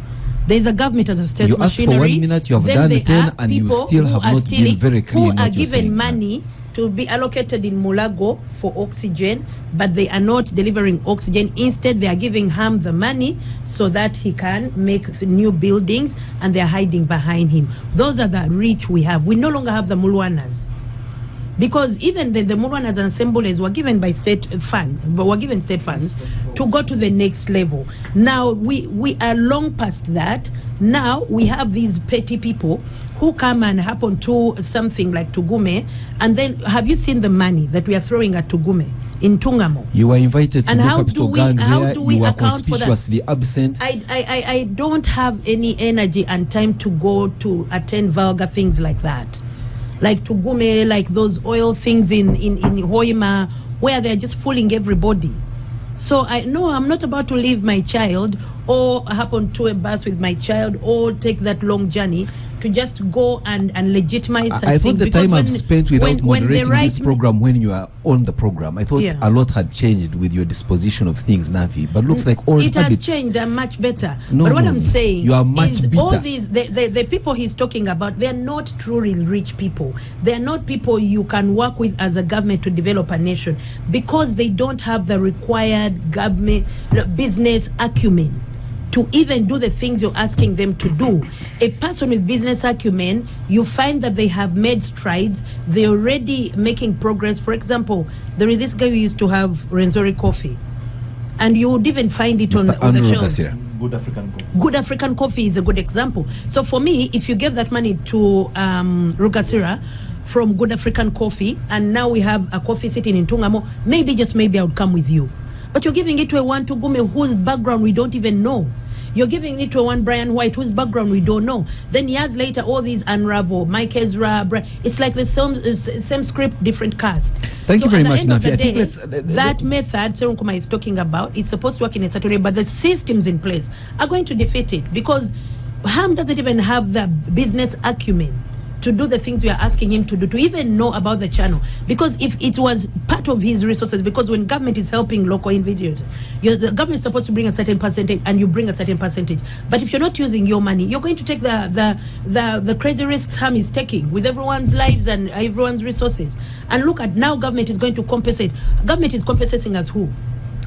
There is a government as a state you machinery. You asked for 1 minute, you have done 10, and you still have not been very clear. Who are given money to be allocated in Mulago for oxygen, but they are not delivering oxygen. Instead, they are giving him the money so that he can make new buildings, and they are hiding behind him. Those are the rich we have. We no longer have the Mulwanas. Because even the Mulwanas and Semboles were given by state funds to go to the next level. Now we are long past that. Now we have these petty people who come and happen to something like Tugume, and then have you seen the money that we are throwing at Tugume in Tungamo? You were invited to and do how Capital do we, Gang how there. do we you were account conspicuously for that? absent. I don't have any energy and time to go to attend vulgar things like that. Like Tugume, like those oil things in Hoima, where they're just fooling everybody. So I'm not about to leave my child or happen to a bus with my child or take that long journey to just go and legitimize such I thought things. the Because time I've spent without moderating right this program when you are on the program, I thought Yeah. a lot had changed with your disposition of things, Nafi. But looks like old it habits. has changed. I'm much better. No, but what no, I'm no. saying You are much is bitter. all these the people he's talking about, they're not truly rich people. They're not people you can work with as a government to develop a nation, because they don't have the required government business acumen to even do the things you're asking them to do. A person with business acumen, you find that they have made strides. They're already making progress. For example, there is this guy who used to have Renzori coffee, and you would even find it on Mr. the Andrew shelves. Gasira. Good African coffee. Good African coffee is a good example. So for me, if you gave that money to Rugasira from Good African Coffee, and now we have a coffee sitting in Tungamo, maybe, just maybe, I would come with you. But you're giving it to a one Tugume whose background we don't even know. You're giving it to a one Brian White whose background we don't know. Then years later, all these unravel. Mike Ezra, it's like the same script, different cast. Thank you very much, At the end Nafi. I of the think day, let's, that method Serunkuma is talking about is supposed to work in a certain way, but the systems in place are going to defeat it, because Ham doesn't even have the business acumen to do the things we are asking him to do, to even know about the channel. Because if it was part of his resources, because when government is helping local individuals, the government is supposed to bring a certain percentage, and you bring a certain percentage. But if you're not using your money, you're going to take the crazy risks Ham is taking with everyone's lives and everyone's resources. And look at now, government is going to compensate. Government is compensating us who?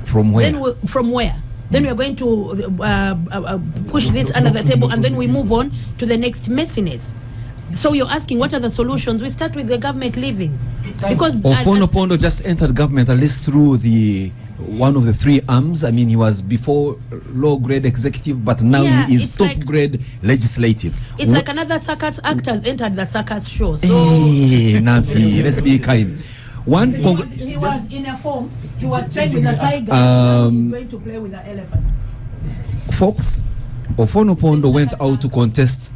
From where? From where? Then we are going to push this under the table, and then we move on to the next messiness. So you're asking, what are the solutions? We start with the government leaving, because Ofono Pondo just entered government, at least through the one of the three arms. I mean, he was before low grade executive, but now he is top grade legislative. It's like another circus actors entered the circus show. So hey, Nafi, let's be kind. One he was in a form. He was playing with a tiger. He's going to play with an elephant. Folks, Ofono Pondo went out to contest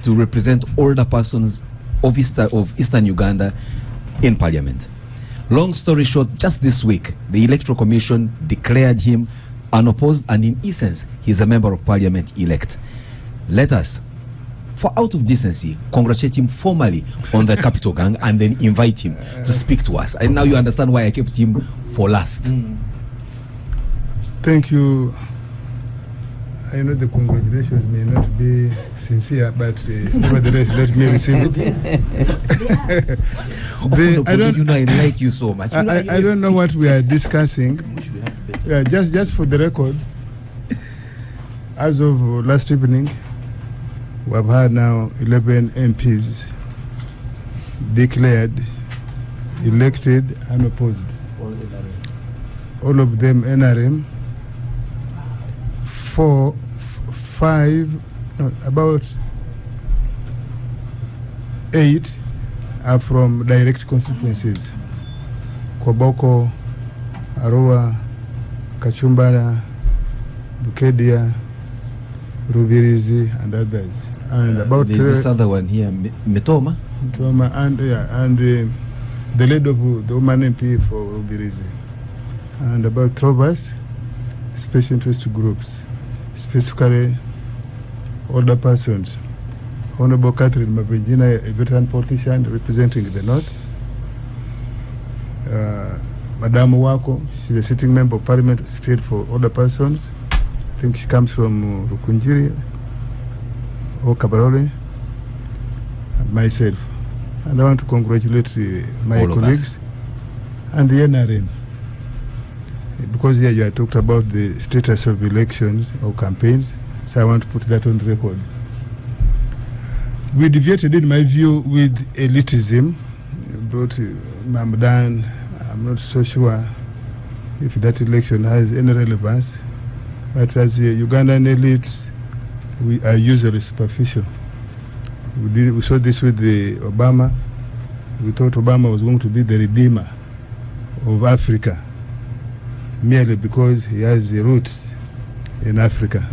to represent older persons of Eastern Uganda in Parliament. Long story short, just this week, the Electoral Commission declared him unopposed, and in essence, he's a member of Parliament elect. Let us, for out of decency, congratulate him formally on the Capital Gang, and then invite him to speak to us. And now you understand why I kept him for last. Thank you. I know the congratulations may not be sincere, but nevertheless, let me receive it. I like you so much. I don't know what we are discussing. Just for the record, as of last evening, we have had now 11 MPs declared elected unopposed. All of them NRM. About 8 are from direct constituencies: Koboko, Arua, Kachumbara, Bukedia, Rubirizi, and others. And about there's this other one here, Mitoma. And the lead of the woman MP for Rubirizi, and about 3 of us, special interest groups, specifically older persons. Honorable Catherine Mavengina, a veteran politician representing the North. Madame Wako, she's a sitting member of Parliament, State for Older Persons. I think she comes from Rukunjiri or Kabarole, and myself. And I want to congratulate my all colleagues and the NRM. Because here you have talked about the status of elections or campaigns, so I want to put that on record. We deviated, in my view, with elitism. Brought Mamdan. I'm not so sure if that election has any relevance, but as Ugandan elites, we are usually superficial. We saw this with the Obama. We thought Obama was going to be the redeemer of Africa, merely because he has the roots in Africa.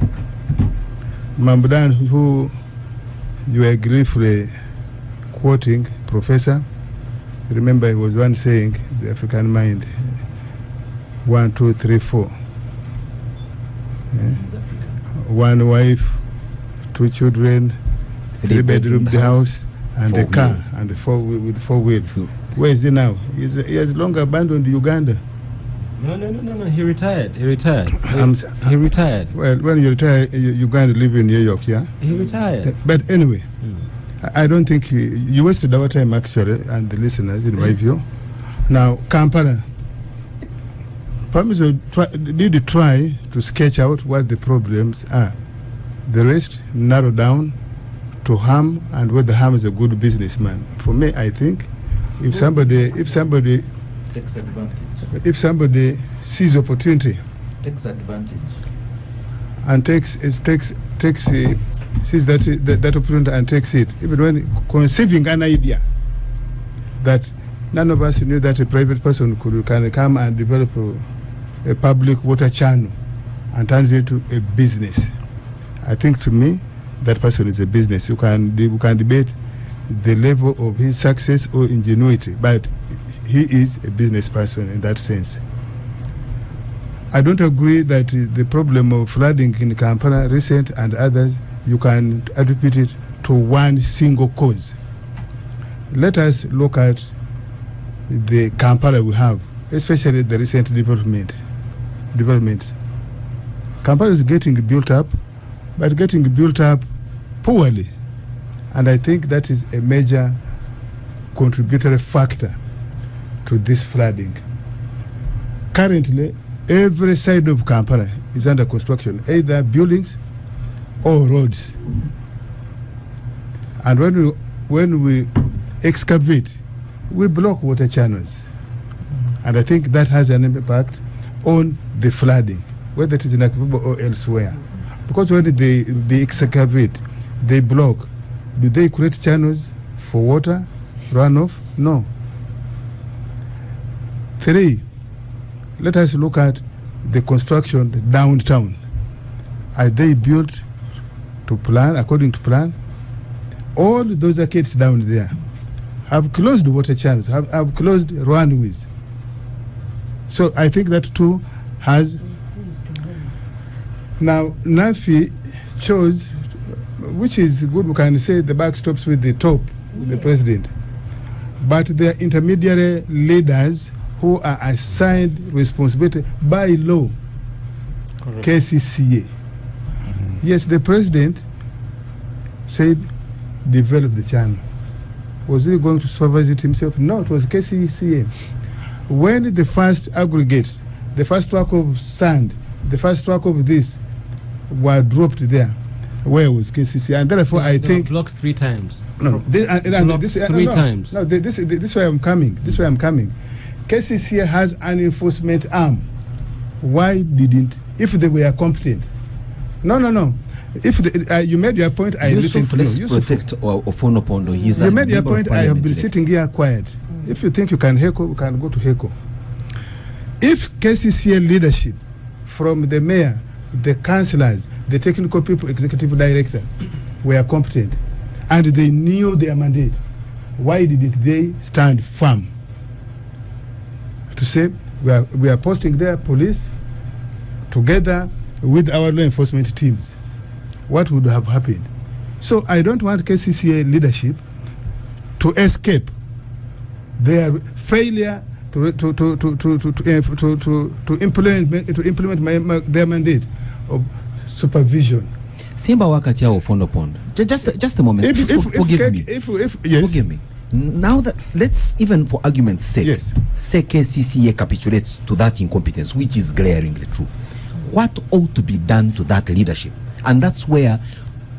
Mamdan, who you are gleefully quoting, Professor, remember he was one saying, the African mind, 1, 2, 3, 4. Yeah. 1 wife, 2 children, three-bedroom house, and a Four car, wheel. and with four wheels. Four. Where is he now? He has long abandoned Uganda. No. He retired. He retired. I'm He retired. Well, when you retire, you're going to live in New York, yeah? He retired. But anyway, I don't think you wasted our time, actually, and the listeners, in my view. Now, Kampala, perhaps did you try to sketch out what the problems are? The rest narrow down to harm, and whether harm is a good businessman. For me, I think if somebody Takes advantage. if somebody sees opportunity Takes advantage. and sees that opportunity and takes it, even when conceiving an idea that none of us knew that a private person can come and develop a public water channel and turns it into a business. I think, to me, that person is a business. We can debate the level of his success or ingenuity, but he is a business person in that sense. I don't agree that the problem of flooding in Kampala, recent and others, you can attribute it to one single cause. Let us look at the Kampala we have, especially the recent developments. Kampala is getting built up, but getting built up poorly. And I think that is a major contributory factor to this flooding. Currently, every side of Kampala is under construction, either buildings or roads. And when we excavate, we block water channels. And I think that has an impact on the flooding, whether it is in Akibubo or elsewhere. Because when they excavate, they block. Do they create channels for water runoff? No. 3, let us look at the construction downtown. Are they built to plan, according to plan? All those arcades down there have closed water channels, have closed runways. So I think that too has. Now, NAFI chose, which is good, we can say the buck stops with the top, with the president. But there are intermediary leaders who are assigned responsibility by law. Correct. KCCA. Yes, the president said develop the channel. Was he going to supervise it himself? No, it was KCCA. When the first aggregates, the first truck of sand, the first truck of this were dropped there, where was KCCA? And therefore, I think blocked 3 times. No, this, three times. No, this is where I'm coming. This is where I'm coming. KCCA has an enforcement arm. Why didn't? If they were competent. No. If you made your point, I listened to you. Protect Ofonopondo. You made your point. I have been sitting here quiet. If you think you can heckle, we can go to heckle. If KCCA leadership, from the mayor, the councillors, the technical people, executive director, were competent, and they knew their mandate, why didn't they stand firm to say we are posting their police together with our law enforcement teams? What would have happened? So I don't want KCCA leadership to escape their failure to implement their mandate of supervision. Simba wakati yao Ofonopondo. Just a moment. Forgive me. Now that, let's, even for argument's sake, yes, say KCCA capitulates to that incompetence, which is glaringly true. What ought to be done to that leadership? And that's where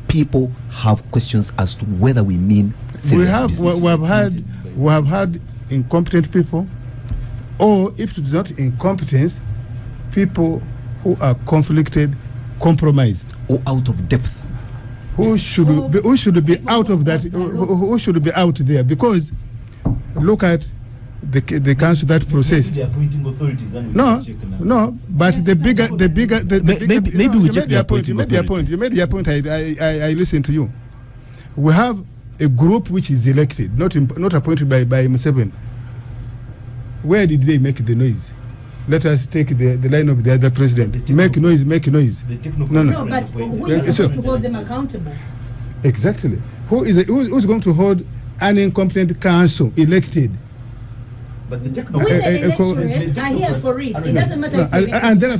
people have questions as to whether we mean serious business. We have had incompetent people, or if it's not incompetence, people who are conflicted, compromised, or out of depth. Who should be out of that? Who should be out there? Because look at the council that processed. No, but maybe we check their point. You made your point. I listened to you. We have a group which is elected, not appointed by Museveni. Where did they make the noise? Let us take the line of the other president. Make noise. No. But who is supposed to hold them accountable? Exactly. who's going to hold an incompetent council elected? But the When the electorate are here for it, it doesn't matter. And then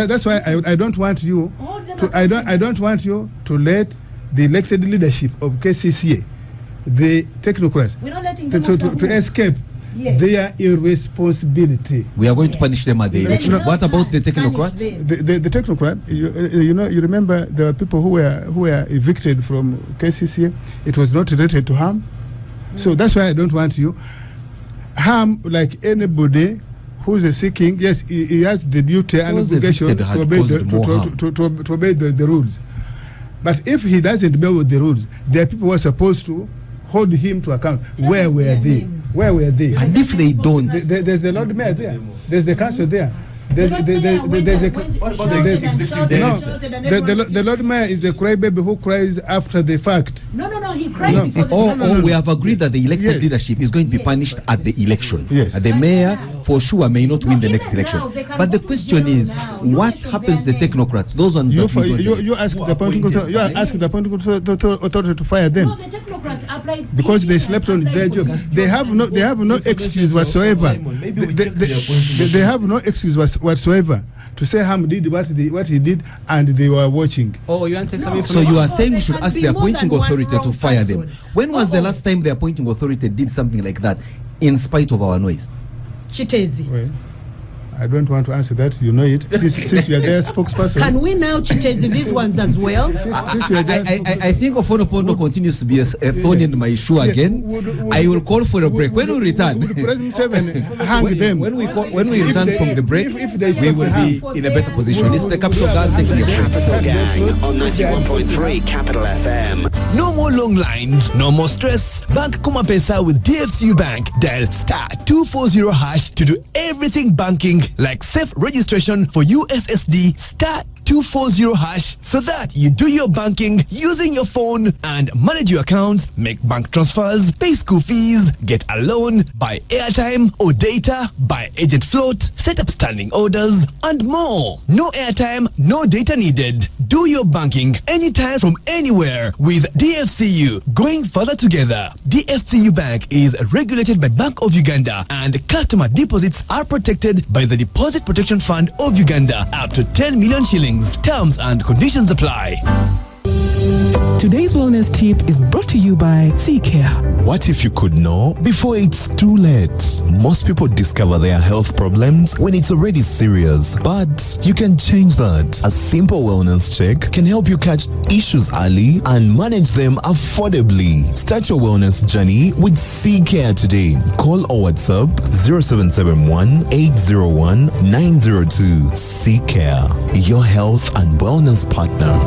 that's why I don't want you to I don't want you to let the elected leadership of KCCA, the technocrats, We're not letting them to escape their irresponsibility. We are going to punish them at the election. What about the technocrats? The technocrat, you remember there were people who were evicted from KCCA. It was not related to harm. So that's why I don't want you. Harm, like anybody who's seeking, yes, he has the duty and obligation to obey the rules. But if he doesn't obey the rules, there are people who are supposed to hold him to account. Where were they? Where were they? And if they don't, there's the Lord Mayor there. There's the council there. The Lord Mayor is a crybaby who cries after the fact. No, he cried before the we have agreed that the elected leadership is going to be punished at the election. Yes. The mayor, for sure, may not win the next election. But the question is, what happens to the technocrats? Those ones you ask the appointing authority. You are asking the appointing authority to fire them. No, the technocrats applied Because they slept on their job. They have no excuse whatsoever. They have no excuse whatsoever to say Ham did what he did and they were watching. Oh, you want to take some So information? you are saying we should ask the appointing authority to fire them. When was the last time the appointing authority did something like that in spite of our noise? Chitezi. Well, I don't want to answer that. You know it. Since you are their spokesperson. Can we now Chitezi these ones as well? Since you are their I think Ofonopono continues to be a thorn in my shoe again. I will call for a break. When we return, Would President Seven hang them? when we return from the break, we will be in a better position. It's the Capital Gang taking The a break. Capital Gang on 91.3 Capital FM. No more long lines, no more stress. Bank Kumapesa with DFCU Bank. Dial *240 hash to do everything banking, like safe registration for USSD *240 hash, so that you do your banking using your phone and manage your accounts, make bank transfers, pay school fees, get a loan, buy airtime or data, buy agent float, set up standing orders, and more. No airtime, no data needed. Do your banking anytime from anywhere with DFCU. Going further together. DFCU Bank is regulated by Bank of Uganda, and customer deposits are protected by the Deposit Protection Fund of Uganda up to 10 million shillings. Terms and conditions apply. Today's wellness tip is brought to you by Seacare. What if you could know before it's too late? Most people discover their health problems when it's already serious, but you can change that. A simple wellness check can help you catch issues early and manage them affordably. Start your wellness journey with Seacare today. Call or WhatsApp 0771 801 902. Seacare, your health and wellness partner.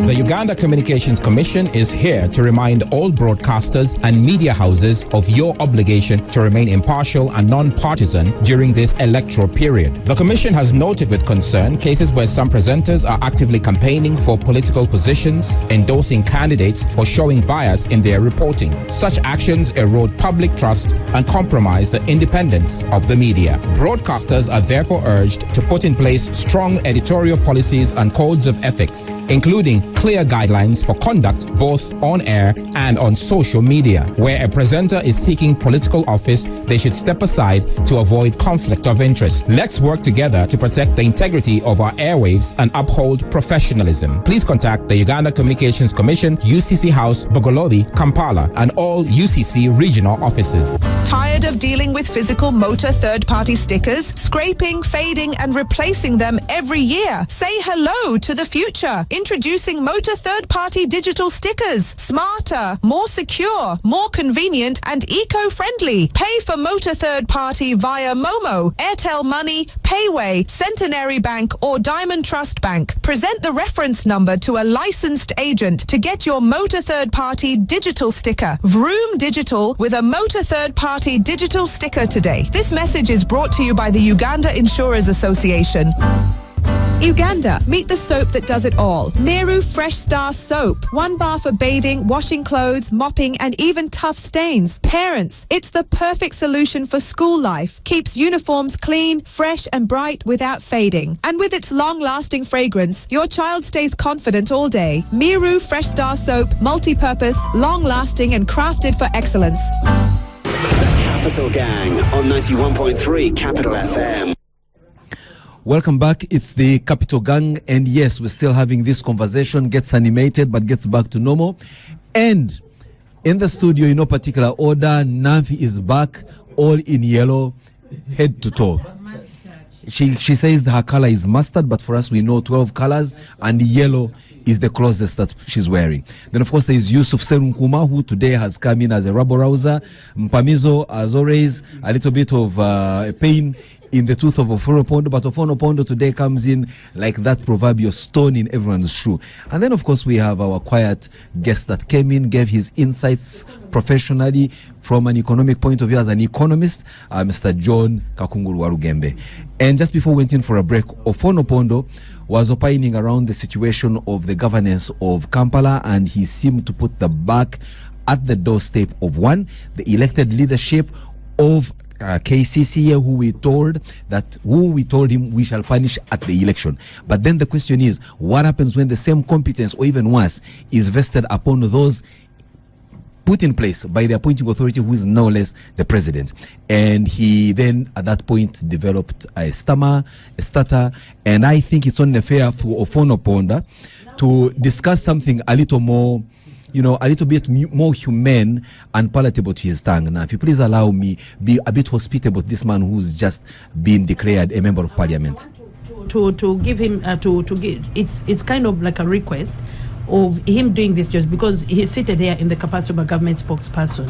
The Uganda Communications Commission is here to remind all broadcasters and media houses of your obligation to remain impartial and non-partisan during this electoral period. The Commission has noted with concern cases where some presenters are actively campaigning for political positions, endorsing candidates, or showing bias in their reporting. Such actions erode public trust and compromise the independence of the media. Broadcasters are therefore urged to put in place strong editorial policies and codes of ethics, including clear guidelines for conduct both on air and on social media. Where a presenter is seeking political office, they should step aside to avoid conflict of interest. Let's work together to protect the integrity of our airwaves and uphold professionalism. Please contact the Uganda Communications Commission, UCC House, Bogolodi, Kampala, and all UCC regional offices. Tired of dealing with physical motor third-party stickers, scraping, fading, and replacing them every year? Say hello to the future. Introducing Motor third-party digital stickers. Smarter, more secure, more convenient, and eco-friendly. Pay for motor third-party via Momo, Airtel Money, Payway, Centenary Bank, or Diamond Trust Bank. Present the reference number to a licensed agent to get your motor third-party digital sticker. Vroom Digital with a motor third-party digital sticker today. This message is brought to you by the Uganda Insurers Association. Uganda, meet the soap that does it all. Meru Fresh Star Soap. 1 bar for bathing, washing clothes, mopping, and even tough stains. Parents, it's the perfect solution for school life. Keeps uniforms clean, fresh, and bright without fading. And with its long-lasting fragrance, your child stays confident all day. Meru Fresh Star Soap, multi-purpose, long-lasting, and crafted for excellence. Capital Gang on 91.3 Capital FM. Welcome back. It's the Capital Gang, and yes, we're still having this conversation. Gets animated, but gets back to normal. And in the studio, in no particular order, Nafi is back, all in yellow, head to toe. She says her color is mustard, but for us, we know 12 colors, and yellow is the closest that she's wearing. Then, of course, there is Yusuf Serunkuma, who today has come in as a rabble-rouser. Mpamizo, as always, a little bit of pain in the tooth of Ofonopondo, but Ofonopondo today comes in like that proverbial stone in everyone's shoe. And then, of course, we have our quiet guest that came in, gave his insights professionally from an economic point of view as an economist, Mr. John Kakunguru Warugembe. And just before we went in for a break, Ofonopondo was opining around the situation of the governance of Kampala, and he seemed to put the back at the doorstep of the elected leadership of KCCA, who we told him we shall punish at the election. But then the question is, what happens when the same competence, or even worse, is vested upon those put in place by the appointing authority, who is no less the president? And he then at that point developed a stutter, and I think it's only fair for Ofonopondo to discuss something a little more, a little bit more humane and palatable to his tongue. Now, if you please allow me, be a bit hospitable to this man who's just been declared a member of parliament. To give him, it's kind of like a request of him doing this just because he's seated here in the capacity of a government spokesperson.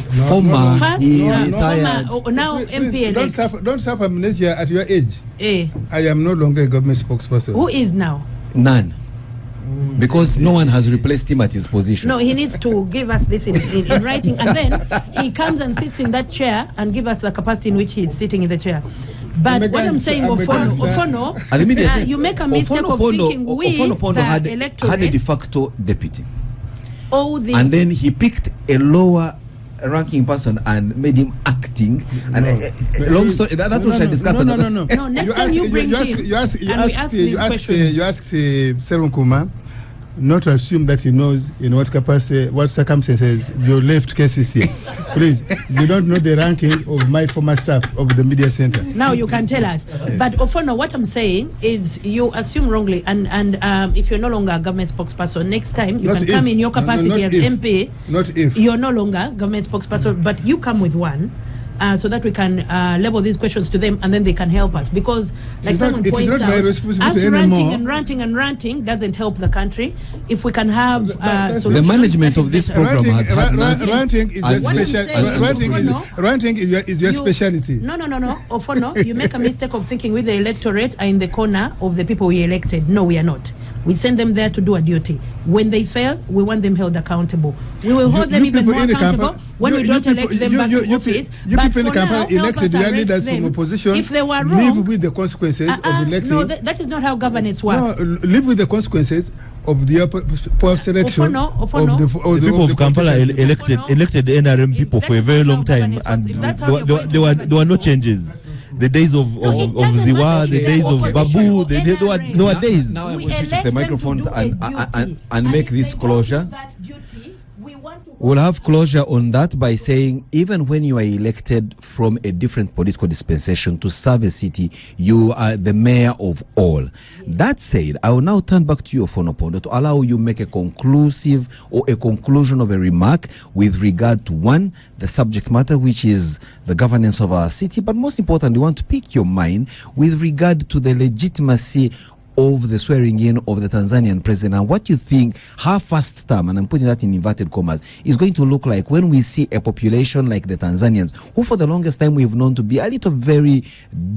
Now MP elect. Don't suffer amnesia at your age. I am no longer a government spokesperson. Who is now? None. Because no one has replaced him at his position. No, he needs to give us this in writing, and then he comes and sits in that chair and give us the capacity in which he is sitting in the chair. But what I'm saying, Ofono, you make a mistake of thinking Ofono the electorate had a de facto deputy. And then he picked a lower ranking person and made him acting. And long story. That's what I discussed. No. Next time you bring him, you ask Serunkuma not to assume that he knows in what capacity, what circumstances you left KCC. Please, you don't know the ranking of my former staff of the media center. Now you can tell us. But Ofono, what I'm saying is you assume wrongly, and if you're no longer a government spokesperson, next time you can come in your capacity as MP. Not if. You're no longer government spokesperson, but you come with one. So that we can level these questions to them, and then they can help us. Because, like someone points out, us ranting doesn't help the country. If we can have the management of this program has had ranting is your speciality. No. Ofono, you make a mistake of thinking with the electorate are in the corner of the people we elected. No, we are not. We send them there to do a duty. When they fail, we want them held accountable. We will hold them even more accountable when we don't elect them back to office. But for now, elected their leaders from opposition. If they were wrong, live with the consequences of electing. No, that is not how governance works. No, live with the consequences of the post-election. The people of Kampala elected NRM people for a very long time, and there were no changes. The days of Ziwa, the days of Babu, there were days. Now I want you to take the microphones and make this closure. We'll have closure on that by saying even when you are elected from a different political dispensation to serve a city, you are the mayor of all. That said, I will now turn back to you, Ofonopondo, to allow you make a conclusive or a conclusion of a remark with regard to the subject matter, which is the governance of our city, but most importantly, we want to pick your mind with regard to the legitimacy of the swearing in of the Tanzanian president, and what you think her first term, and I'm putting that in inverted commas, is going to look like when we see a population like the Tanzanians, who for the longest time we've known to be a little very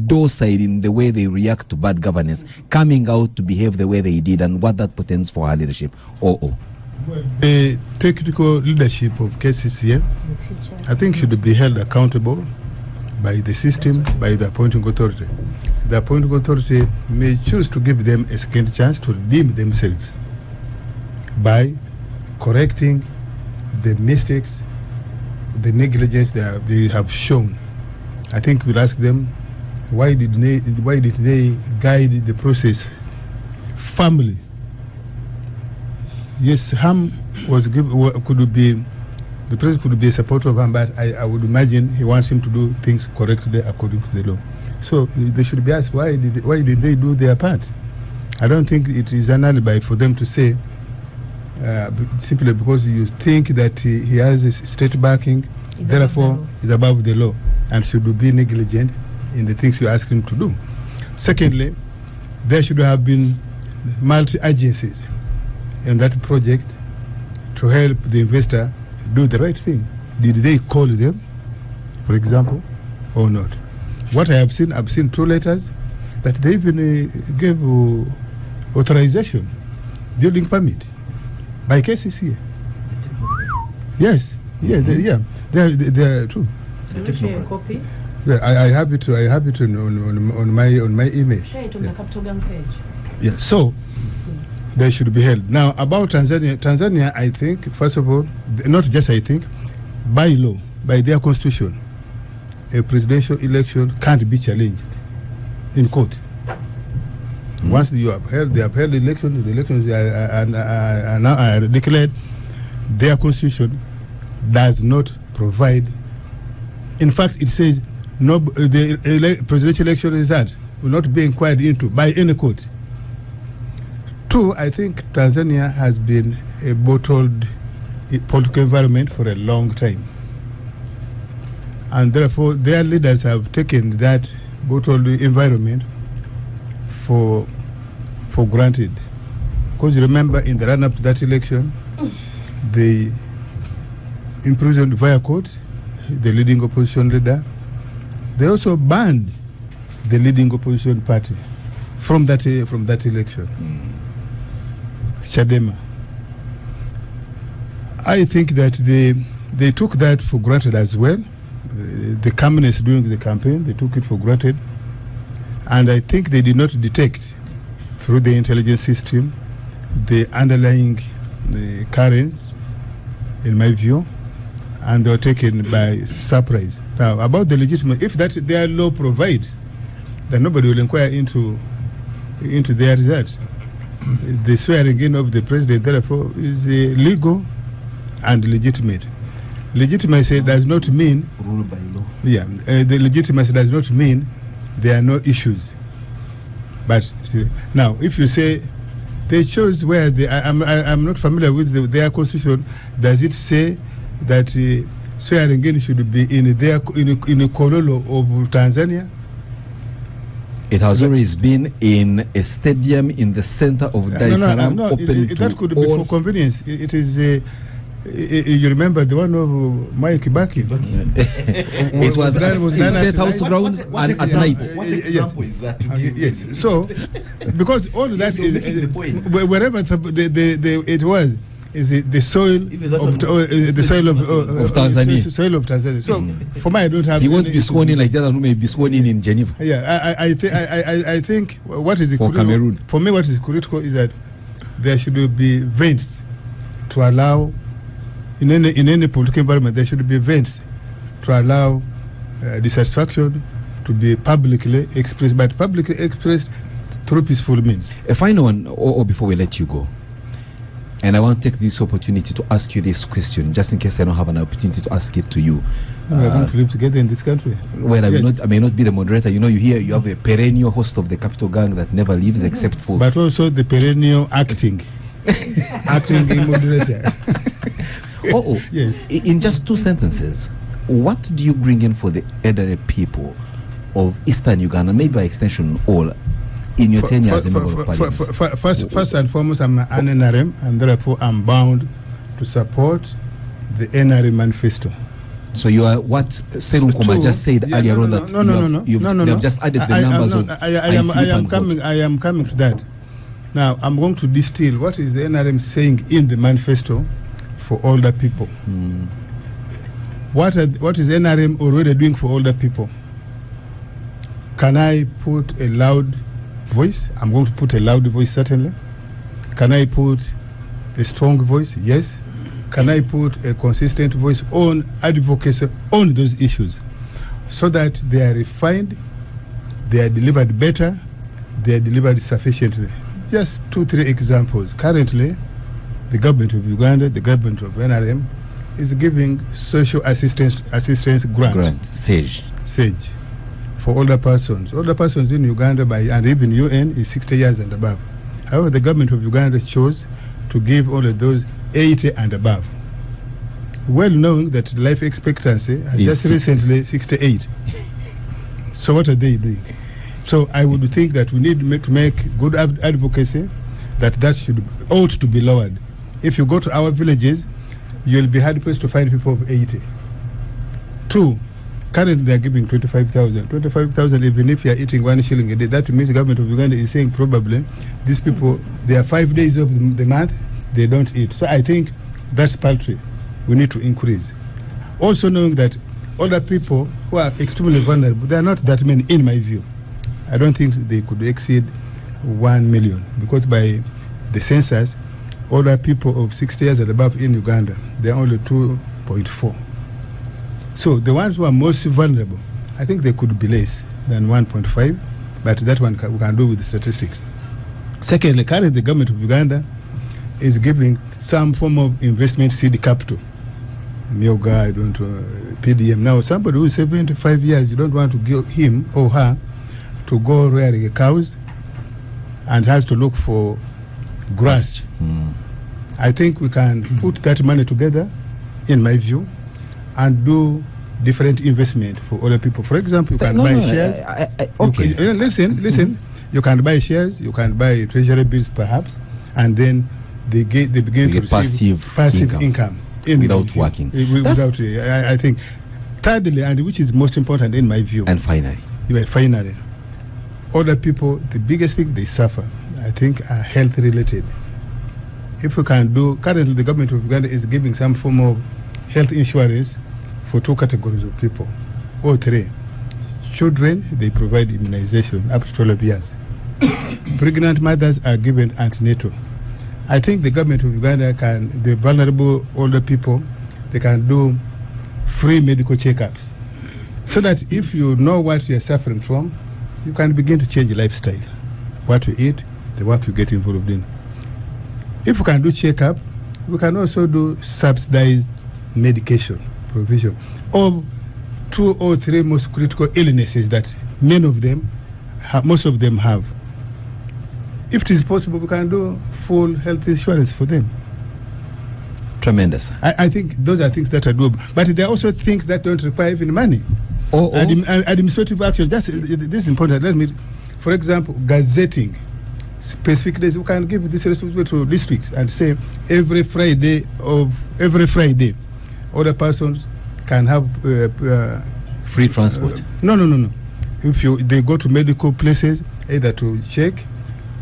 docile in the way they react to bad governance, coming out to behave the way they did, and what that portends for her leadership. The technical leadership of KCCA, I think, should be held accountable by the system, by the appointing authority. the appointing authority may choose to give them a second chance to redeem themselves by correcting the mistakes, the negligence they have shown. I think we'll ask them, why did they guide the process firmly? Yes, harm could be, the president could be a supporter of harm, but I would imagine he wants him to do things correctly according to the law. So they should be asked, why did they do their part? I don't think it is an alibi for them to say, simply because you think that he has a state backing, therefore is above the law and should be negligent in the things you ask him to do. Secondly, there should have been multi-agencies in that project to help the investor do the right thing. Did they call them, for example, or not? What I've seen 2 letters that they even gave authorization, building permit, by KCC. Yes, they are true. Can you share a copy? Yeah, I have it on my email. Share it on the Capital Gang page. Yeah, so they should be held. Now about Tanzania, I think, first of all, not just I think, by law, by their constitution, a presidential election can't be challenged in court. Once they have held the elections, the elections are now declared. Their constitution does not provide. In fact, it says the presidential election result will not be inquired into by any court. 2, I think Tanzania has been a bottled political environment for a long time. And therefore, their leaders have taken that bottled environment for granted. Because you remember, in the run-up to that election, they imprisoned via court the leading opposition leader. They also banned the leading opposition party from that election, Chadema. I think that they took that for granted as well. The calmness during the campaign, they took it for granted. And I think they did not detect, through the intelligence system, the underlying currents, in my view, and they were taken by surprise. Now, about the legitimate, if that their law provides, then nobody will inquire into their result. The swearing in of the president, therefore, is legal and legitimate. Legitimacy does not mean rule by law. Yeah, the legitimacy does not mean there are no issues. But now, if you say they chose where I'm not familiar with their constitution. Does it say that swearing in should be in a Kololo of Tanzania? It has always been in a stadium in the center of Dar es Salaam, open to that could be for convenience. It is. You remember the one of Mike Kibaki? It was at State House grounds and at night. What example is that? Yes. So, because all that is wherever it was is the soil of Tanzania. Soil of Tanzania. So, for me, I don't have. He won't be sworn in like the other who may be sworn in Geneva. Yeah, I think what is for Cameroon? For me, what is critical is that there should be vents to allow. In any political environment, there should be events to allow dissatisfaction to be publicly expressed, but publicly expressed through peaceful means. A final one, or before we let you go, and I want to take this opportunity to ask you this question, just in case I don't have an opportunity to ask it to you. We are going to live together in this country. Well, I may not be the moderator. You know, you have a perennial host of the Capital Gang that never leaves except for. But also the perennial acting moderator. Yes. In just 2 sentences, what do you bring in for the elderly people of Eastern Uganda, maybe by extension all, in your tenure as a member of parliament? First and foremost, I'm an NRM, and therefore I'm bound to support the NRM manifesto. So you are what Seru Nkuma just said earlier on that you have just added the numbers of I am coming to that. Now I'm going to distill what is the NRM saying in the manifesto for older people. What is NRM already doing for older people? Can I put a loud voice? I'm going to put a loud voice, certainly. Can I put a strong voice? Yes. Can I put a consistent voice on advocacy on those issues so that they are refined, they are delivered better, they are delivered sufficiently? Just 2-3 examples. Currently, the government of Uganda, the government of NRM, is giving social assistance grant. SAGE. For older persons. Older persons in Uganda and even UN is 60 years and above. However, the government of Uganda chose to give only those 80 and above. Well knowing that life expectancy has just recently 68. So what are they doing? So I would think that we need to make good advocacy, that ought to be lowered. If you go to our villages, you'll be hard pressed to find people of 80. 2, currently they are giving 25,000. 25,000, even if you are eating 1 shilling a day, that means the government of Uganda is saying probably these people, they are 5 days of the month, they don't eat. So I think that's paltry. We need to increase. Also knowing that older people who are extremely vulnerable, there are not that many in my view. I don't think they could exceed 1 million, because by the census, older people of 60 years and above in Uganda, they are only 2.4. So the ones who are most vulnerable, I think they could be less than 1.5, but that one we can do with the statistics. Secondly, currently the government of Uganda is giving some form of investment seed capital. Myoga, PDM. Now, somebody who is 75 years, you don't want to give him or her to go rearing cows and has to look for grass. I think we can put that money together, in my view, and do different investment for other people. For example, you can buy shares. Okay. Listen. You can buy shares, you can buy treasury bills perhaps, and then they begin to receive passive income without working. I think. Thirdly, and which is most important in my view. And finally, other people, the biggest thing they suffer, I think, are health related. If we can do, currently the government of Uganda is giving some form of health insurance for 2 categories of people, or 3. Children, they provide immunization up to 12 years. Pregnant mothers are given antenatal. I think the government of Uganda the vulnerable older people, they can do free medical checkups, so that if you know what you are suffering from, you can begin to change your lifestyle, what you eat, the work you get involved in. If we can do checkup, we can also do subsidized medication provision of 2 or 3 most critical illnesses that most of them have. If it is possible, we can do full health insurance for them. Tremendous. I think those are things that are doable. But there are also things that don't require even money. Administrative action. This is important. For example, gazetting specific days. We can give this responsibility to districts and say every Friday, other persons can have free transport. No. If they go to medical places, either to check,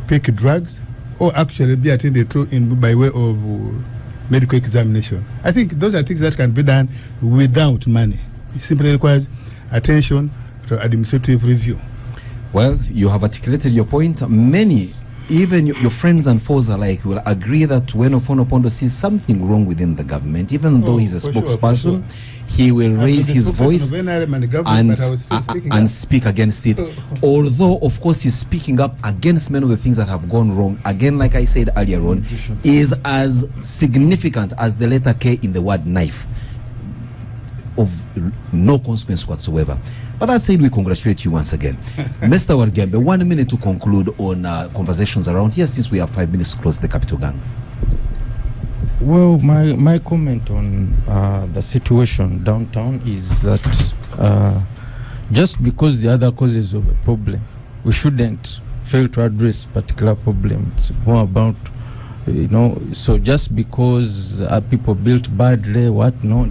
pick drugs, or actually be attended to by way of medical examination. I think those are things that can be done without money. It simply requires attention to administrative review. Well, you have articulated your point. Many, even your friends and foes alike, will agree that when Ofono sees something wrong within the government, even though he's a spokesperson, he will raise his voice and speak against it. Although, of course, he's speaking up against many of the things that have gone wrong. Again, like I said earlier on, is as significant as the letter K in the word knife, of no consequence whatsoever. But that said, we congratulate you once again. Mr. Wargembe, 1 minute to conclude on conversations around here, since we have 5 minutes to close the Capital Gang. Well, my comment on the situation downtown is that just because the other causes of a problem, we shouldn't fail to address particular problem. It's more about, so just because people built badly,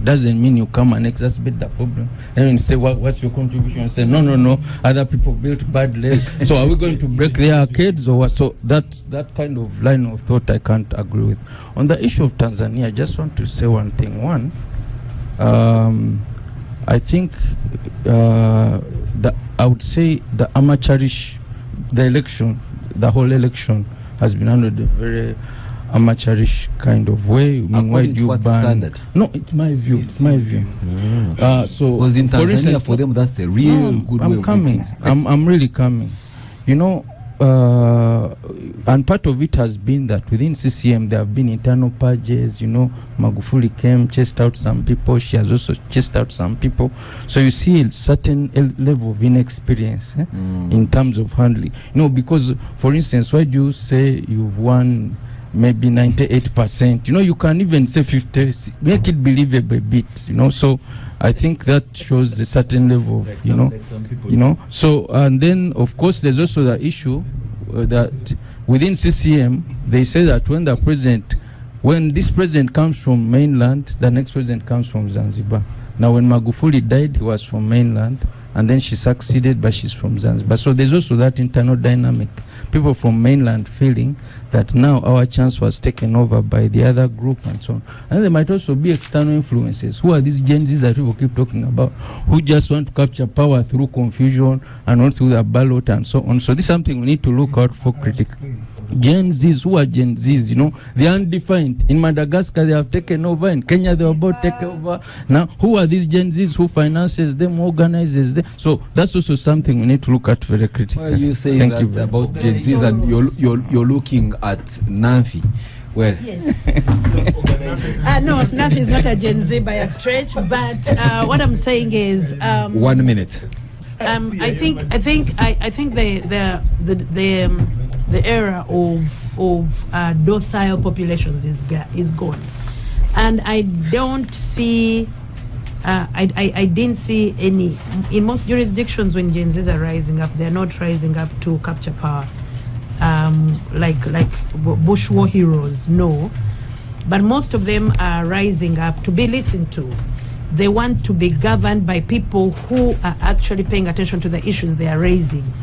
doesn't mean you come and exacerbate the problem. Then you say, what's your contribution? You say, no, other people built badly. So are we going to break their arcades or what? So that kind of line of thought I can't agree with. On the issue of Tanzania, I just want to say one thing. One, I think the I would say the amateurish, the whole election has been handled in a very amateurish kind of way. According to what standard? No, it's my view. It's my view. So, because in Tanzania, instance, for them, that's a real good way I'm of coming. I'm really coming. You know, and part of it has been that within CCM there have been internal purges. You know, Magufuli came, chased out some people. She has also chased out some people. So you see a certain level of inexperience in terms of handling. You know, because, for instance, why do you say you've won maybe 98%? You know, you can even say 50, make it believable a bit, you know. So I think that shows a certain level of, you know. So, and then, of course, there's also the issue that within CCM, they say that when this president comes from mainland, the next president comes from Zanzibar. Now, when Magufuli died, he was from mainland, and then she succeeded, but she's from Zanzibar. So there's also that internal dynamic. People from mainland feeling that now our chance was taken over by the other group and so on. And there might also be external influences. Who are these Gen Zs that people keep talking about, who just want to capture power through confusion and not through the ballot and so on? So this is something we need to look out for critically. Gen Zs, who are Gen Zs? You know, they are undefined. In Madagascar, they have taken over. In Kenya, they are about to take over. Now, who are these Gen Zs? Who finances them, organizes them? So that's also something we need to look at very critically. Well, you saying that about Gen Zs, and you're looking at Nafi. Well, no, Nafi is not a Gen Z by a stretch. But what I'm saying is, 1 minute. I think the era of docile populations is gone, and I don't see. I didn't see any in most jurisdictions when Gen Zs are rising up. They're not rising up to capture power, like Bush war heroes. No, but most of them are rising up to be listened to. They want to be governed by people who are actually paying attention to the issues they are raising.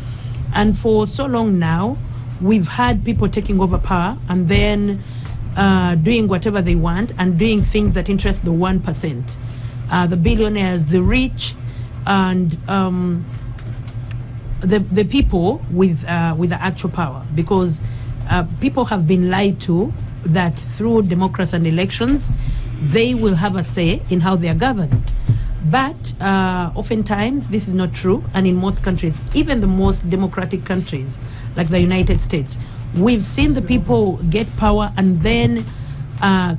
And for so long now, we've had people taking over power and then doing whatever they want and doing things that interest the 1%. The billionaires, the rich, and the people with the actual power. Because people have been lied to that through democracy and elections, they will have a say in how they are governed. But oftentimes this is not true, and in most countries, even the most democratic countries like the United States, we've seen the people get power and then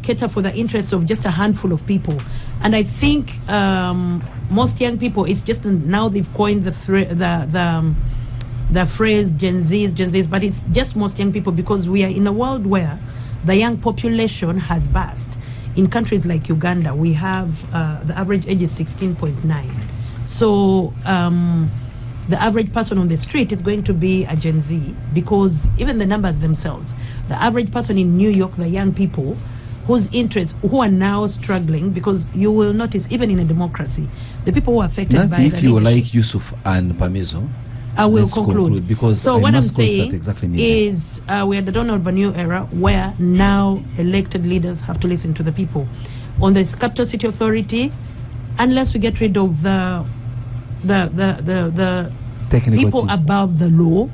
cater for the interests of just a handful of people. And I think most young people, it's just now they've coined the phrase Gen Zs, but it's just most young people, because we are in a world where the young population has burst. In countries like Uganda, we have the average age is 16.9. So the average person on the street is going to be a Gen Z, because even the numbers themselves, the average person in New York, the young people whose interests, who are now struggling, because you will notice even in a democracy, the people who are affected by if you like Yusuf and Pamizo, I will conclude. Because so what I'm saying exactly is we are at the dawn of a new era where now elected leaders have to listen to the people. On the capital city authority, unless we get rid of the people above the law,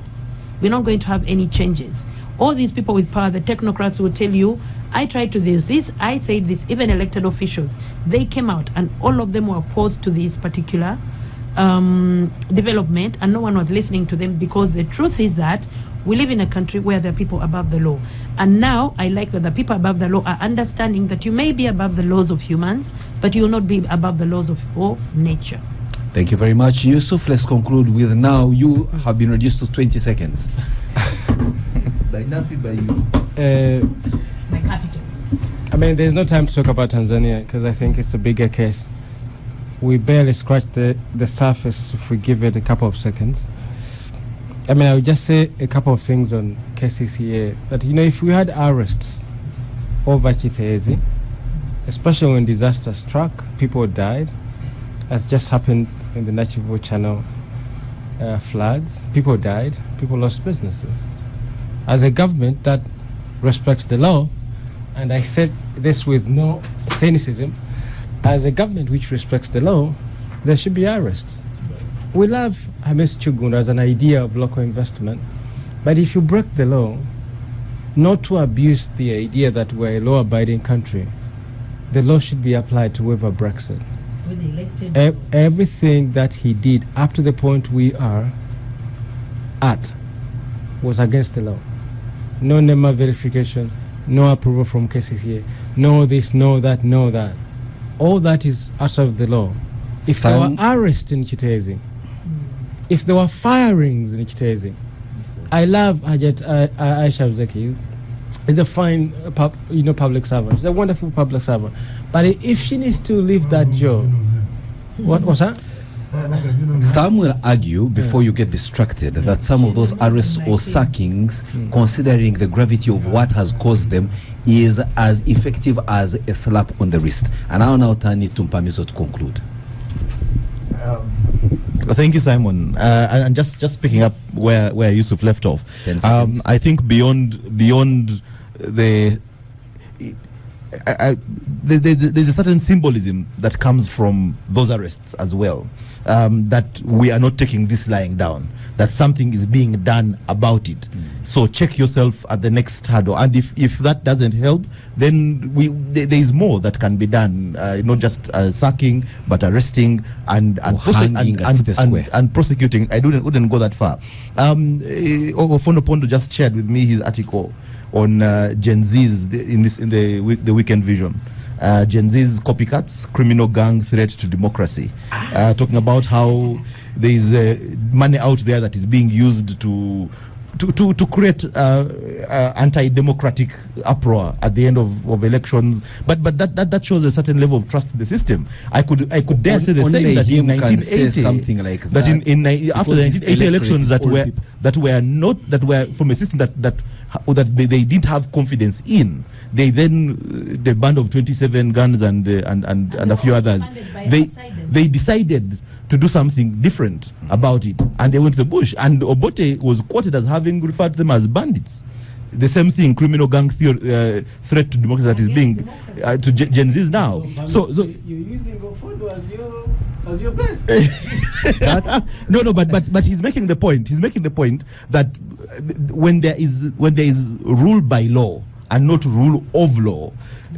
we're not going to have any changes. All these people with power, the technocrats, will tell you, I tried to do this, I said this. Even elected officials, they came out and all of them were opposed to this particular development, and no one was listening to them, because the truth is that we live in a country where there are people above the law. And now I like that the people above the law are understanding that you may be above the laws of humans, but you will not be above the laws of nature. Thank you very much, Yusuf. Let's conclude with now. You have been reduced to 20 seconds. By Nafi, by you. My capital. I mean, there's no time to talk about Tanzania, because I think it's a bigger case. We barely scratched the surface if we give it a couple of seconds. I mean, I would just say a couple of things on KCCA. That, you know, if we had arrests over Chitezi, especially when disaster struck, people died, as just happened in the Nachivo Channel floods. People died, people lost businesses. As a government that respects the law, and I said this with no cynicism, as a government which respects the law, there should be arrests. We love Hamis Chugun as an idea of local investment, but if you break the law, not to abuse the idea that we're a law-abiding country, the law should be applied to whoever breaks it. Everything that he did up to the point we are at was against the law. No NEMA verification, no approval from KCCA, no this, no that, no that. All that is outside of the law. If there were arrests in Chitezi, if there were firings in Chitezi, I love Hajat Aisha Zeki. He's a fine public servant. She's a wonderful public servant. But if she needs to leave that job, what was that? Some will argue, before you get distracted, that some of those arrests or sackings, considering the gravity of what has caused them, is as effective as a slap on the wrist. And I'll now turn it to Mpamiso to conclude. Thank you, Simon. And just picking up where Yusuf left off, I think beyond there's a certain symbolism that comes from those arrests as well, that we are not taking this lying down, that something is being done about it. So check yourself at the next hurdle, and if that doesn't help, then there is more that can be done, not just sacking, but arresting and prosecuting. I wouldn't go that far. Ofono Pondo just shared with me his article on Gen Z's in the Weekend Vision. Gen Z's copycats, criminal gang threat to democracy. Talking about how there is money out there that is being used to create anti-democratic uproar at the end of elections, but that shows a certain level of trust in the system. I could dare say the same that in 1980, something like that after the 1980 elections that were from a system that they didn't have confidence in. They then the band of 27 guns and a few others. They decided to do something different about it, and they went to the bush. And Obote was quoted as having referred to them as bandits. The same thing, criminal gang threat to democracy that is being to Gen Z's now. So you're using Ofondo as your best. No, but he's making the point. He's making the point that when there is rule by law and not rule of law,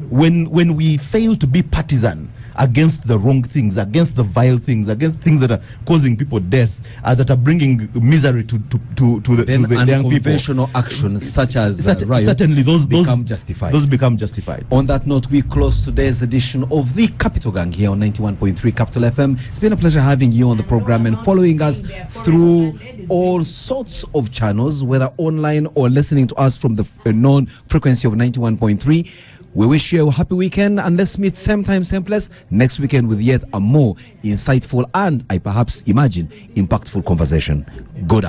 when we fail to be partisan against the wrong things, against the vile things, against things that are causing people death, that are bringing misery to the young people. Unconventional actions such as riots certainly those become justified. Those become justified. On that note, we close today's edition of the Capital Gang here on 91.3 Capital FM. It's been a pleasure having you on the program and following us through all sorts of channels, whether online or listening to us from the known frequency of 91.3. We wish you a happy weekend, and let's meet same time, same place next weekend with yet a more insightful and, I perhaps imagine, impactful conversation. Good